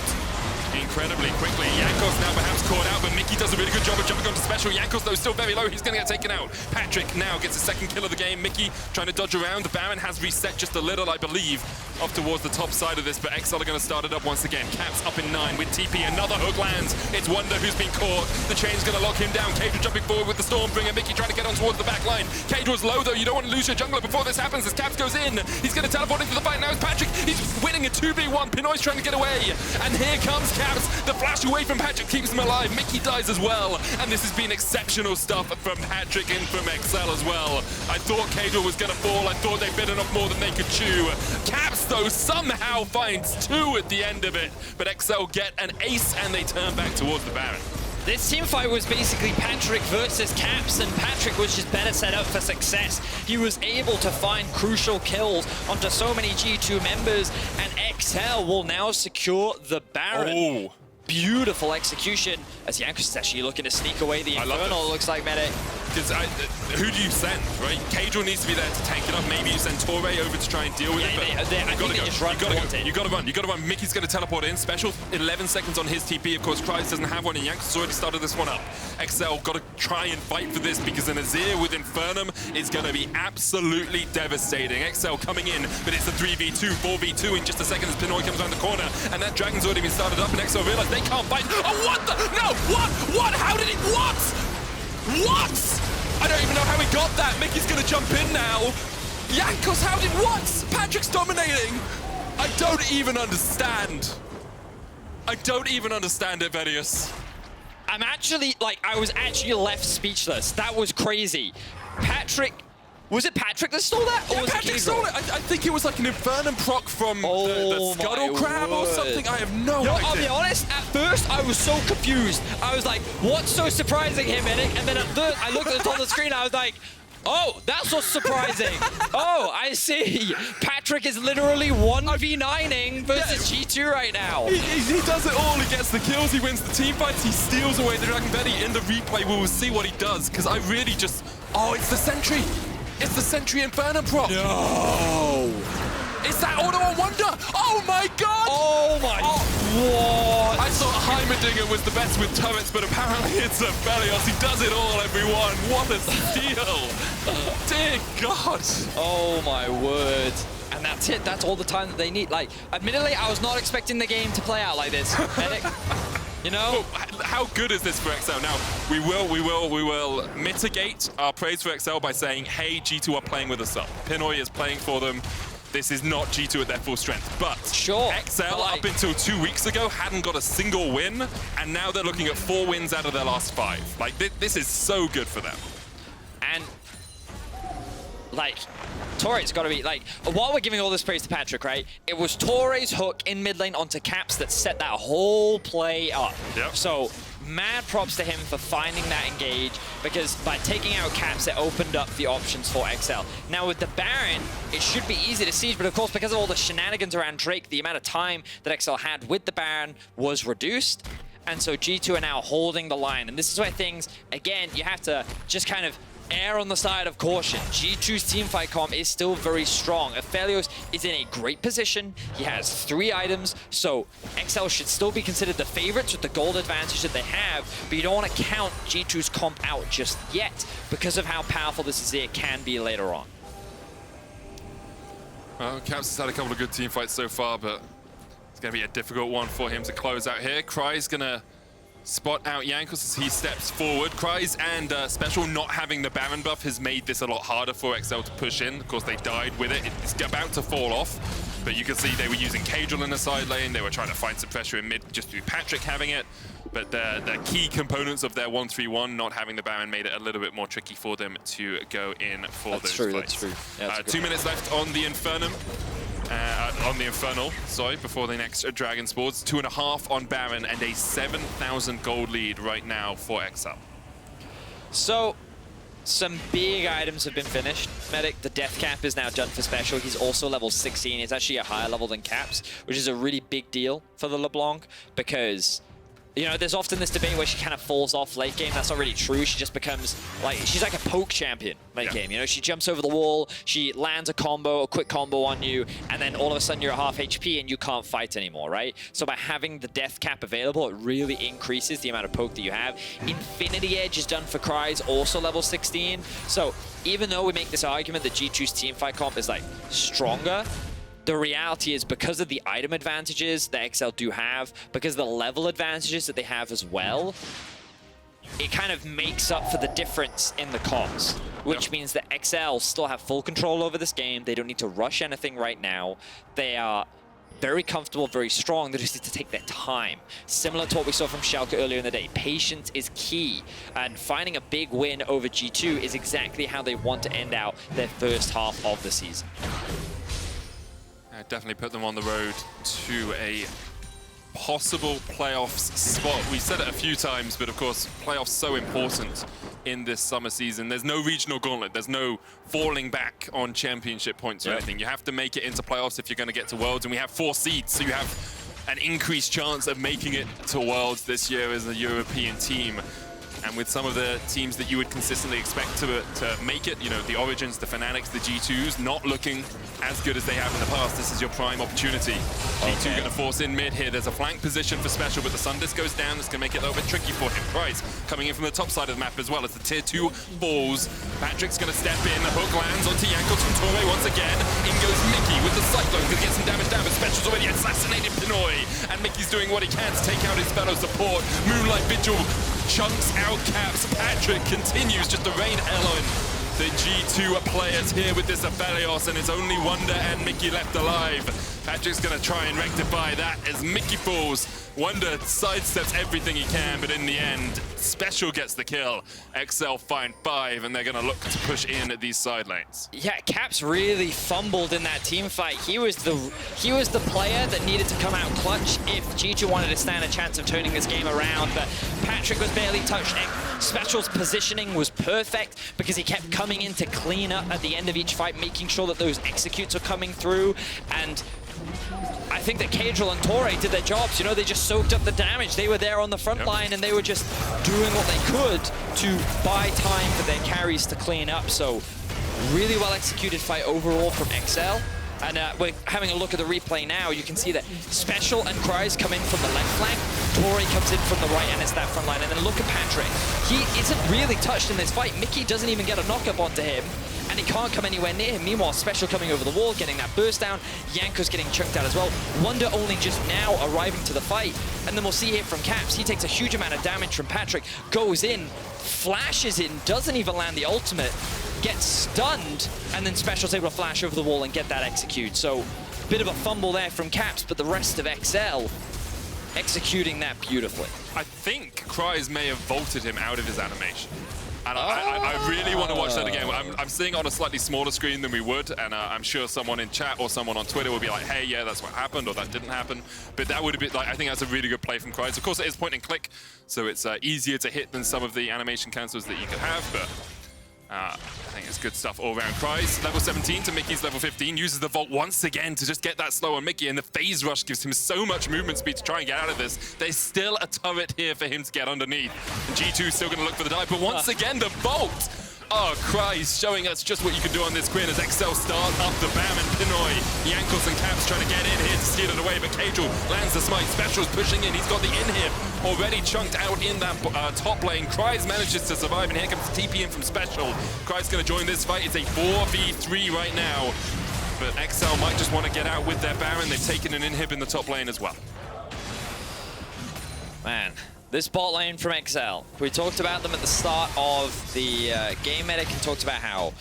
incredibly quickly. Jankos now perhaps caught out, but Mikyx does a really good job of jumping onto Special. Jankos, though, still very low. He's going to get taken out. Patrik now gets his second kill of the game. Mikyx trying to dodge around. The Baron has reset just a little, I believe, off towards the top side of this, but XL are going to start it up once again. Caps up in 9 with TP. Another hook lands. It's Wunder who's been caught. The chain's going to lock him down. Caedrel jumping forward with the Stormbringer. Mikyx trying to get on towards the back line. Caedrel's low, though. You don't want to lose your jungler before this happens. As Caps goes in, he's going to teleport into the fight. Now it's Patrik. He's winning a 2v1. Pinoy's trying to get away. And here comes Caps. The flash away from Patrik keeps him alive. Mikyx dies as well. And this has been exceptional stuff from Patrik and from XL as well. I thought Caedrel was going to fall. I thought they bit off more than they could chew. Caps, though, somehow finds 2 at the end of it. But XL get an ace and they turn back towards the Baron. This team fight was basically Patrik versus Caps, and Patrik was just better set up for success. He was able to find crucial kills onto so many G2 members, and XL will now secure the Baron. Oh. Beautiful execution, as Jankos is actually looking to sneak away the Infernal, looks like, Medic. Because who do you send, right? Caedrel needs to be there to tank it up. Maybe you send Torre over to try and deal with it. But I think they just run towards it. You gotta run. Mikyx's gonna teleport in. Special 11 seconds on his TP. Of course, Kryze doesn't have one, and Jankos has already started this one up. XL gotta try and fight for this because an Azir with Infernum is gonna be absolutely devastating. XL coming in, but it's a 3v2, 4v2 in just a second as Pinoy comes around the corner, and that dragon's already been started up, and XL realize they can't fight. Oh, what the? No, what? How did he? What? I don't even know how he got that. Mikyx's gonna jump in now. Jankos, how did what? Patrik's dominating. I don't even understand. I don't even understand it, Vedius. I'm actually, I was actually left speechless. That was crazy. Patrik, was it Patrik that stole that? Or Yeah, was Patrik it stole it. I think it was like an Infernum proc from the Scuttle Crab or something. I have no idea. I'll be honest, at first I was so confused. I was like, what's so surprising here, Medic? And then at third, I looked at the top of the screen, I was like, oh, that's what's surprising. Oh, I see. Patrik is literally 1v9ing versus G2 right now. He does it all. He gets the kills, he wins the team fights, he steals away the Dragon Betty. In the replay, we will see what he does, because I really just... Oh, it's the Sentry. It's the Sentry Infernum prop. No. Is that auto on Wunder? Oh my god! Oh my... What? I thought Heimerdinger was the best with turrets, but apparently it's Aphelios. He does it all, everyone. What a steal! Dear God! Oh my word. And that's it. That's all the time that they need. Admittedly, I was not expecting the game to play out like this. Medic, you know? Well, how good is this for XL? Now, we will mitigate our praise for XL by saying, hey, G2 are playing with us up. Pinoy is playing for them. This is not G2 at their full strength, but sure, XL up until 2 weeks ago hadn't got a single win, and now they're looking at 4 wins out of their last 5. This is so good for them. And Torre's got to be while we're giving all this praise to Patrik, right? It was Torre's hook in mid lane onto Caps that set that whole play up. Yep. So mad props to him for finding that engage, because by taking out Caps, it opened up the options for XL. Now with the Baron, it should be easy to siege, but of course, because of all the shenanigans around Drake, the amount of time that XL had with the Baron was reduced. And so G2 are now holding the line. And this is where things, again, you have to just kind of err on the side of caution. G2's teamfight comp is still very strong. Aphelios is in a great position. He has 3 items, so XL should still be considered the favorites with the gold advantage that they have, but you don't want to count G2's comp out just yet because of how powerful this Azir can be later on. Well, Caps has had a couple of good team fights so far, but it's going to be a difficult one for him to close out here. Kryze going to spot out Jankos as he steps forward. Kryze and Special not having the Baron buff has made this a lot harder for XL to push in. Of course, they died with it. It's about to fall off, but you can see they were using Caedrel in the side lane. They were trying to find some pressure in mid just through Patrik having it, but the key components of their 1-3-1 not having the Baron made it a little bit more tricky for them to go in for those fights. That's true. Yeah, 2 minutes left on the Infernum. On the Infernal, sorry, before the next Dragon Sports. 2.5 on Baron and a 7,000 gold lead right now for XL. So, some big items have been finished. Medic, the death cap is now done for Special. He's also level 16. He's actually a higher level than Caps, which is a really big deal for the LeBlanc, because You know, there's often this debate where she kind of falls off late game. That's not really true. She just becomes like, she's like a poke champion late game. You know, she jumps over the wall, she lands a combo, a quick combo on you, and then all of a sudden you're at half HP and you can't fight anymore, right? So by having the death cap available, it really increases the amount of poke that you have. Infinity Edge is done for Kryze, also level 16. So even though we make this argument that G2's teamfight comp is like stronger, the reality is because of the item advantages that XL do have, because of the level advantages that they have as well, it kind of makes up for the difference in the comps, which means that XL still have full control over this game. They don't need to rush anything right now. They are very comfortable, very strong. They just need to take their time. Similar to what we saw from Schalke earlier in the day. Patience is key, and finding a big win over G2 is exactly how they want to end out their first half of the season. Definitely put them on the road to a possible playoffs spot. We said it a few times, but of course, playoffs so important in this summer season. There's no regional gauntlet. There's no falling back on championship points or anything. You have to make it into playoffs if you're going to get to Worlds, and we have 4 seeds, so you have an increased chance of making it to Worlds this year as a European team. And with some of the teams that you would consistently expect to make it, you know, the Origins, the Fnatic, the G2s, not looking as good as they have in the past, this is your prime opportunity. G2 going to force in mid here. There's a flank position for Special, but the Sun Disc goes down. It's going to make it a little bit tricky for him. Kryze coming in from the top side of the map as well as the tier 2 falls. Patrik's going to step in. The hook lands onto Jankos from Torre once again. In goes Mikyx with the Cyclone. Going to get some damage down, but Special's already assassinated Pinoy. And Mikyx's doing what he can to take out his fellow support. Moonlight Vigil chunks out Caps. Patrik continues just to rain hell on the G2 players here with this Aphelios, and it's only Wunder and Mikyx left alive. Patrik's going to try and rectify that as Mikyx falls. Wunder sidesteps everything he can, but in the end, Special gets the kill. XL find 5, and they're going to look to push in at these side lanes. Yeah, Caps really fumbled in that team fight. He was the player that needed to come out clutch if G2 wanted to stand a chance of turning this game around, but Patrik was barely touched. Special's positioning was perfect because he kept coming in to clean up at the end of each fight, making sure that those executes are coming through, and I think that Caedrel and Torre did their jobs. You know, they just soaked up the damage. They were there on the front line, and they were just doing what they could to buy time for their carries to clean up. So, really well executed fight overall from XL. And we're having a look at the replay now. You can see that Special and Kryze come in from the left flank. Torre comes in from the right, and it's that front line. And then look at Patrik. He isn't really touched in this fight. Mikyx doesn't even get a knock-up onto him, and he can't come anywhere near him. Meanwhile, Special coming over the wall, getting that burst down. Jankos getting chunked out as well. Wunder only just now arriving to the fight. And then we'll see here from Caps. He takes a huge amount of damage from Patrik, goes in, flashes in, doesn't even land the ultimate, gets stunned, and then Special's able to flash over the wall and get that execute. So, bit of a fumble there from Caps, but the rest of XL executing that beautifully. I think Kryze may have vaulted him out of his animation. And I really want to watch that again. I'm seeing it on a slightly smaller screen than we would, and I'm sure someone in chat or someone on Twitter will be like, hey, yeah, that's what happened, or that didn't happen. But that would have been, like, I think that's a really good play from Kryze. Of course, it is point and click, so it's easier to hit than some of the animation cancels that you could have, but I think it's good stuff all around. Kryze, level 17 to Mikyx's level 15, uses the vault once again to just get that slow on Mikyx, and the phase rush gives him so much movement speed to try and get out of this. There's still a turret here for him to get underneath. And G2's still going to look for the dive, but once again, the vault! Oh, Kryze showing us just what you can do on this Quinn as XL start up the BAM, and Pinoy, Jankos and Caps trying to get in here to steal it away, but Caedrel lands the smite. Special's pushing in, he's got the in-hit already chunked out in that top lane. Kryze manages to survive, and here comes the TP in from Special. Kryze going to join this fight. It's a 4v3 right now, but XL might just want to get out with their Baron. They've taken an inhib in the top lane as well. Man. This bot lane from XL. We talked about them at the start of the game medic and talked about how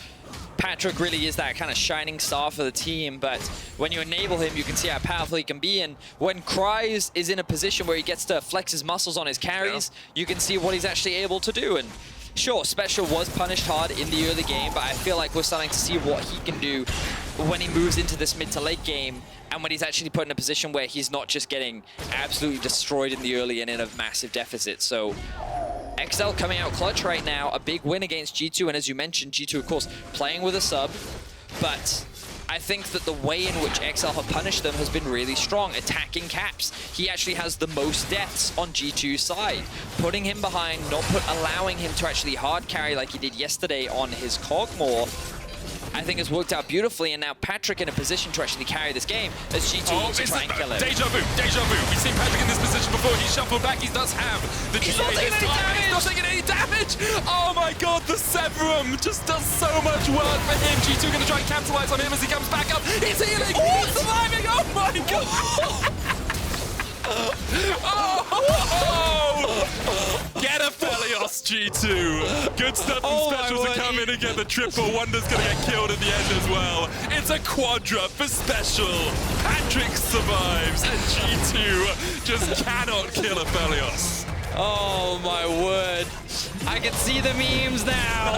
Patrik really is that kind of shining star for the team, but when you enable him, you can see how powerful he can be, and when Kryze is in a position where he gets to flex his muscles on his carries, you can see what he's actually able to do. And sure, Special was punished hard in the early game, but I feel like we're starting to see what he can do when he moves into this mid to late game, and when he's actually put in a position where he's not just getting absolutely destroyed in the early and in a massive deficit. So XL coming out clutch right now, a big win against G2, and as you mentioned, G2 of course playing with a sub, but I think that the way in which XL have punished them has been really strong. Attacking Caps, he actually has the most deaths on G2's side. Putting him behind, allowing him to actually hard carry like he did yesterday on his Cogmore, I think has worked out beautifully, and now Patrik in a position to actually carry this game as G2 wants to try and kill him. Deja vu. We've seen Patrik in this position before. He shuffled back. He does have the GA this time. He's not taking any damage. Oh my god, the Severum just does so much work for him. G2 going to try and capitalize on him as he comes back up. He's healing. He's surviving. Oh my god. Get Aphelios, G2. Good stuff and specials to come in and get the triple. Wunder's gonna get killed in the end as well. It's a quadra for special. Patrik survives and G2 just cannot kill Aphelios. Oh my word. I can see the memes now.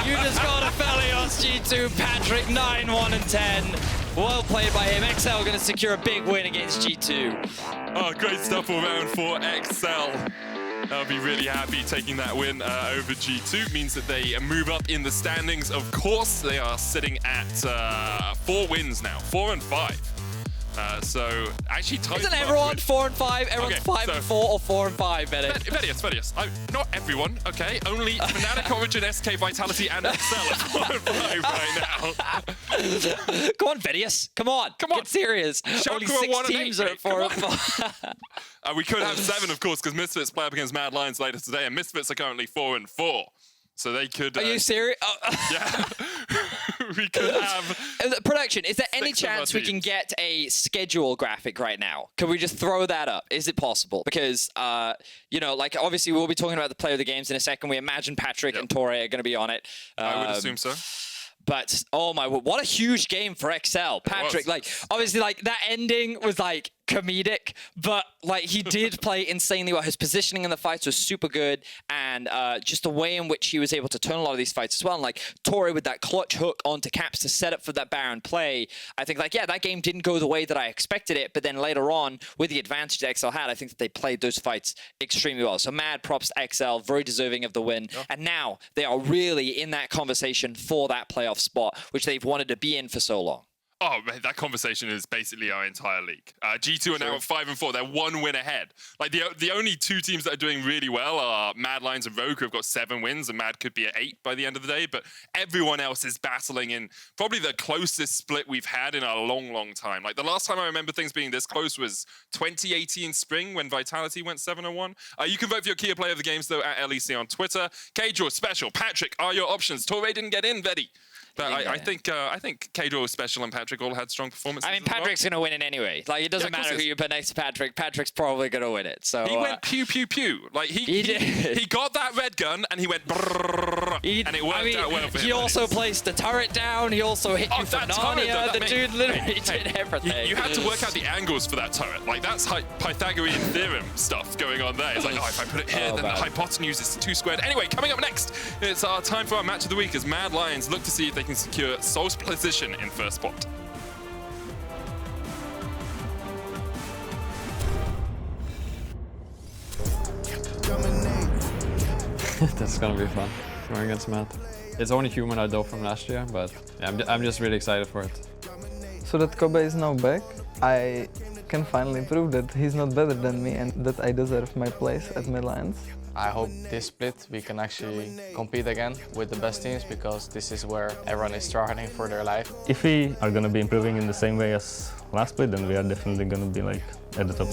You just got Aphelios, G2. Patrik 9-1 and 10. Well played by him. XL going to secure a big win against G2. Oh, great stuff all around for XL. I'll be really happy taking that win over G2. Means that they move up in the standings. Of course, they are sitting at 4 wins now, 4 and 5. So actually, isn't everyone 4 and 5? Everyone's 5 and 4 or 4 and 5, Vedius. Not everyone, okay? Only Fnatic, Origin, SK, Vitality, and XL are 4 and 5 right now. Come on, Vedius. Come on. Get serious. Only 6 teams are at 4 and 5. We could have 7, of course, because Misfits play up against Mad Lions later today, and Misfits are currently 4 and 4. So they could... Are you serious? Yeah. We could have... Production, is there any chance we can get a schedule graphic right now? Can we just throw that up? Is it possible? Because, you know, like, obviously we'll be talking about the player of the games in a second. We imagine Patrik and Torre are going to be on it. I would assume so. But, oh my, what a huge game for XL. Patrik, like, obviously, like, that ending was, like, comedic, but, like, he did play insanely well. His positioning in the fights was super good, and just the way in which he was able to turn a lot of these fights as well. And, like, Torre with that clutch hook onto Caps to set up for that Baron play. I think, like, yeah, that game didn't go the way that I expected it, but then later on, with the advantage that XL had, I think that they played those fights extremely well. So mad props to XL, very deserving of the win. Oh. And now they are really in that conversation for that playoff spot, which they've wanted to be in for so long. Oh, man, that conversation is basically our entire league. G2 are now at 5 and 4. They're 1 win ahead. Like, the only 2 teams that are doing really well are Mad Lions and Rogue, who have got 7 wins, and Mad could be at 8 by the end of the day. But everyone else is battling in probably the closest split we've had in a long, long time. Like, the last time I remember things being this close was 2018 spring when Vitality went 7-1. You can vote for your key player of the games, though, at LEC on Twitter. Caedrel, Special, Patrik are your options. Torre didn't get in, Vedi. But I think Caedrel, Special, and Patrik all had strong performances. I mean, Patrik's going to win it anyway. Like, it doesn't matter who you put next to Patrik. Patrik's probably going to win it. So he went pew pew pew. Like he got that red gun and he went brrrr, and it worked out well for him. He also placed the turret down. He also hit you for Narnia. The dude literally did everything. You had to work out the angles for that turret. Like, that's Pythagorean theorem stuff going on there. It's like, oh, if I put it here, then the hypotenuse is 2 squared. Anyway, coming up next, it's our time for our match of the week as Mad Lions look to see if they can secure sole position in first spot. That's gonna be fun, going against Matt. It's only human I dove from last year, but yeah, I'm just really excited for it. So that Kobe is now back, I can finally prove that he's not better than me and that I deserve my place at Mad Lions. I hope this split we can actually compete again with the best teams, because this is where everyone is starting for their life. If we are going to be improving in the same way as last split, then we are definitely going to be like at the top.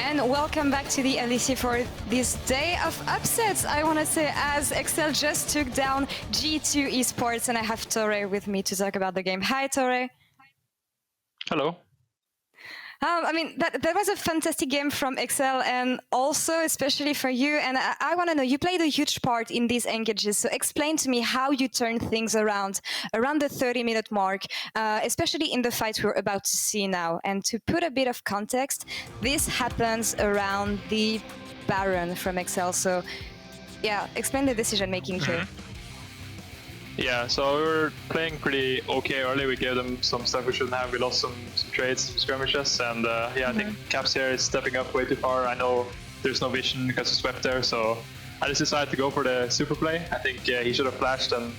and welcome back to the LEC for this day of upsets. I want to say, as Excel just took down G2 Esports, and I have Torre with me to talk about the game. Hi, Torre. Hello. I mean, that was a fantastic game from Excel, and also especially for you. And I want to know, you played a huge part in these engages. So explain to me how you turn things around the 30-minute mark, especially in the fight we're about to see now. And to put a bit of context, this happens around the Baron from Excel. So yeah, explain the decision-making here. Yeah, so we were playing pretty okay early. We gave them some stuff we shouldn't have. We lost some trades, some skirmishes, and yeah, I think Caps here is stepping up way too far. I know there's no vision because of Swept there, so I just decided to go for the super play. I think he should have flashed and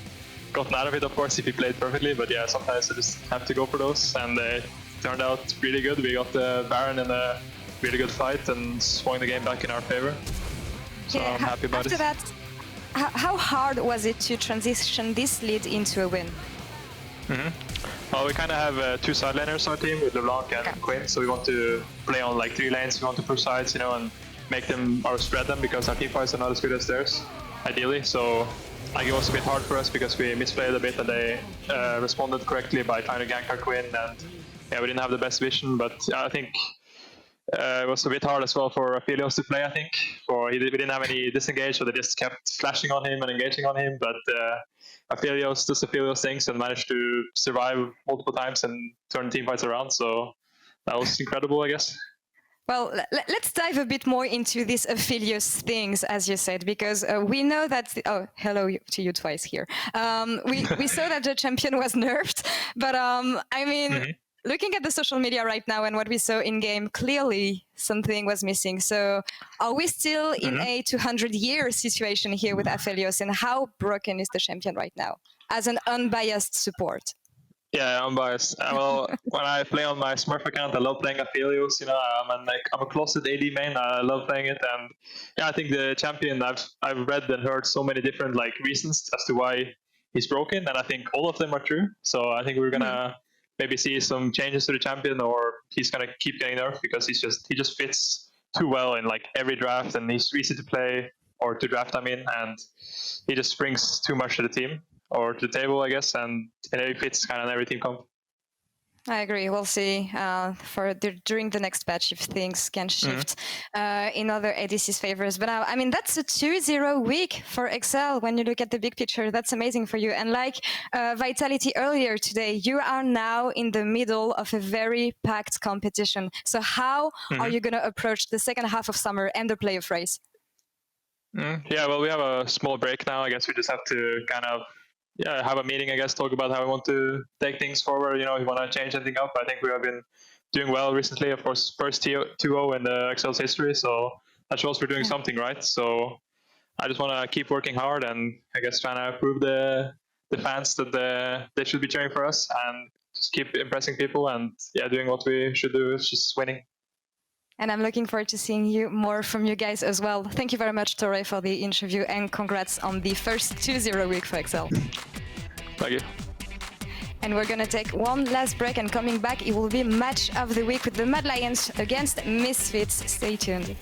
gotten out of it, of course, if he played perfectly, but yeah, sometimes I just have to go for those, and it turned out really good. We got the Baron in a really good fight and swung the game back in our favor, so yeah, I'm happy about it. After that, how hard was it to transition this lead into a win? Well, we kind of have two side laners on our team with LeBlanc and Quinn, so we want to play on like 3 lanes. We want to push sides, you know, and make them or spread them because our team fights are not as good as theirs, ideally. So like it was a bit hard for us because we misplayed a bit and they responded correctly by trying to gank our Quinn, and yeah, we didn't have the best vision, but I think it was a bit hard as well for Aphelios to play, I think. We didn't have any disengage, so they just kept flashing on him and engaging on him, but Aphelios does Aphelios things and managed to survive multiple times and turn team fights around, so that was incredible, I guess. Well, let's dive a bit more into these Aphelios things, as you said, because we know that... Oh, hello to you twice here. We saw that the champion was nerfed, but I mean... Looking at the social media right now and what we saw in-game, clearly something was missing. So are we still in a 200-year situation here with Aphelios, and how broken is the champion right now as an unbiased support? Yeah, unbiased. Well, when I play on my Smurf account, I love playing Aphelios. You know, I'm a closet AD main. I love playing it, and yeah, I think the champion. I've read and heard so many different reasons as to why he's broken, and I think all of them are true. So I think we're gonna maybe see some changes to the champion, or he's gonna keep getting nerfed because he just fits too well in every draft, and he's easy to play or to draft. I mean, and he just brings too much to the team or to the table, I guess, and he fits kind of in every team comp. I agree. We'll see during the next patch if things can shift in other ADC's favors. But now, I mean, that's a 2-0 week for Excel when you look at the big picture. That's amazing for you. And like Vitality earlier today, you are now in the middle of a very packed competition. So how are you going to approach the second half of summer and the playoff race? Yeah, well, we have a small break now. I guess we just have to kind of have a meeting, I guess, talk about how we want to take things forward. You know, if we want to change anything up. I think we have been doing well recently. Of course, first 2-0 in the Excel's history, so that shows we're doing something right. So I just want to keep working hard and I guess trying to prove the fans that they should be cheering for us and just keep impressing people and doing what we should do, is just winning. And I'm looking forward to seeing more from you guys as well. Thank you very much, Torre, for the interview, and congrats on the first 2-0 week for Excel. Thank you. And we're going to take one last break, and coming back, it will be match of the week with the Mad Lions against Misfits. Stay tuned.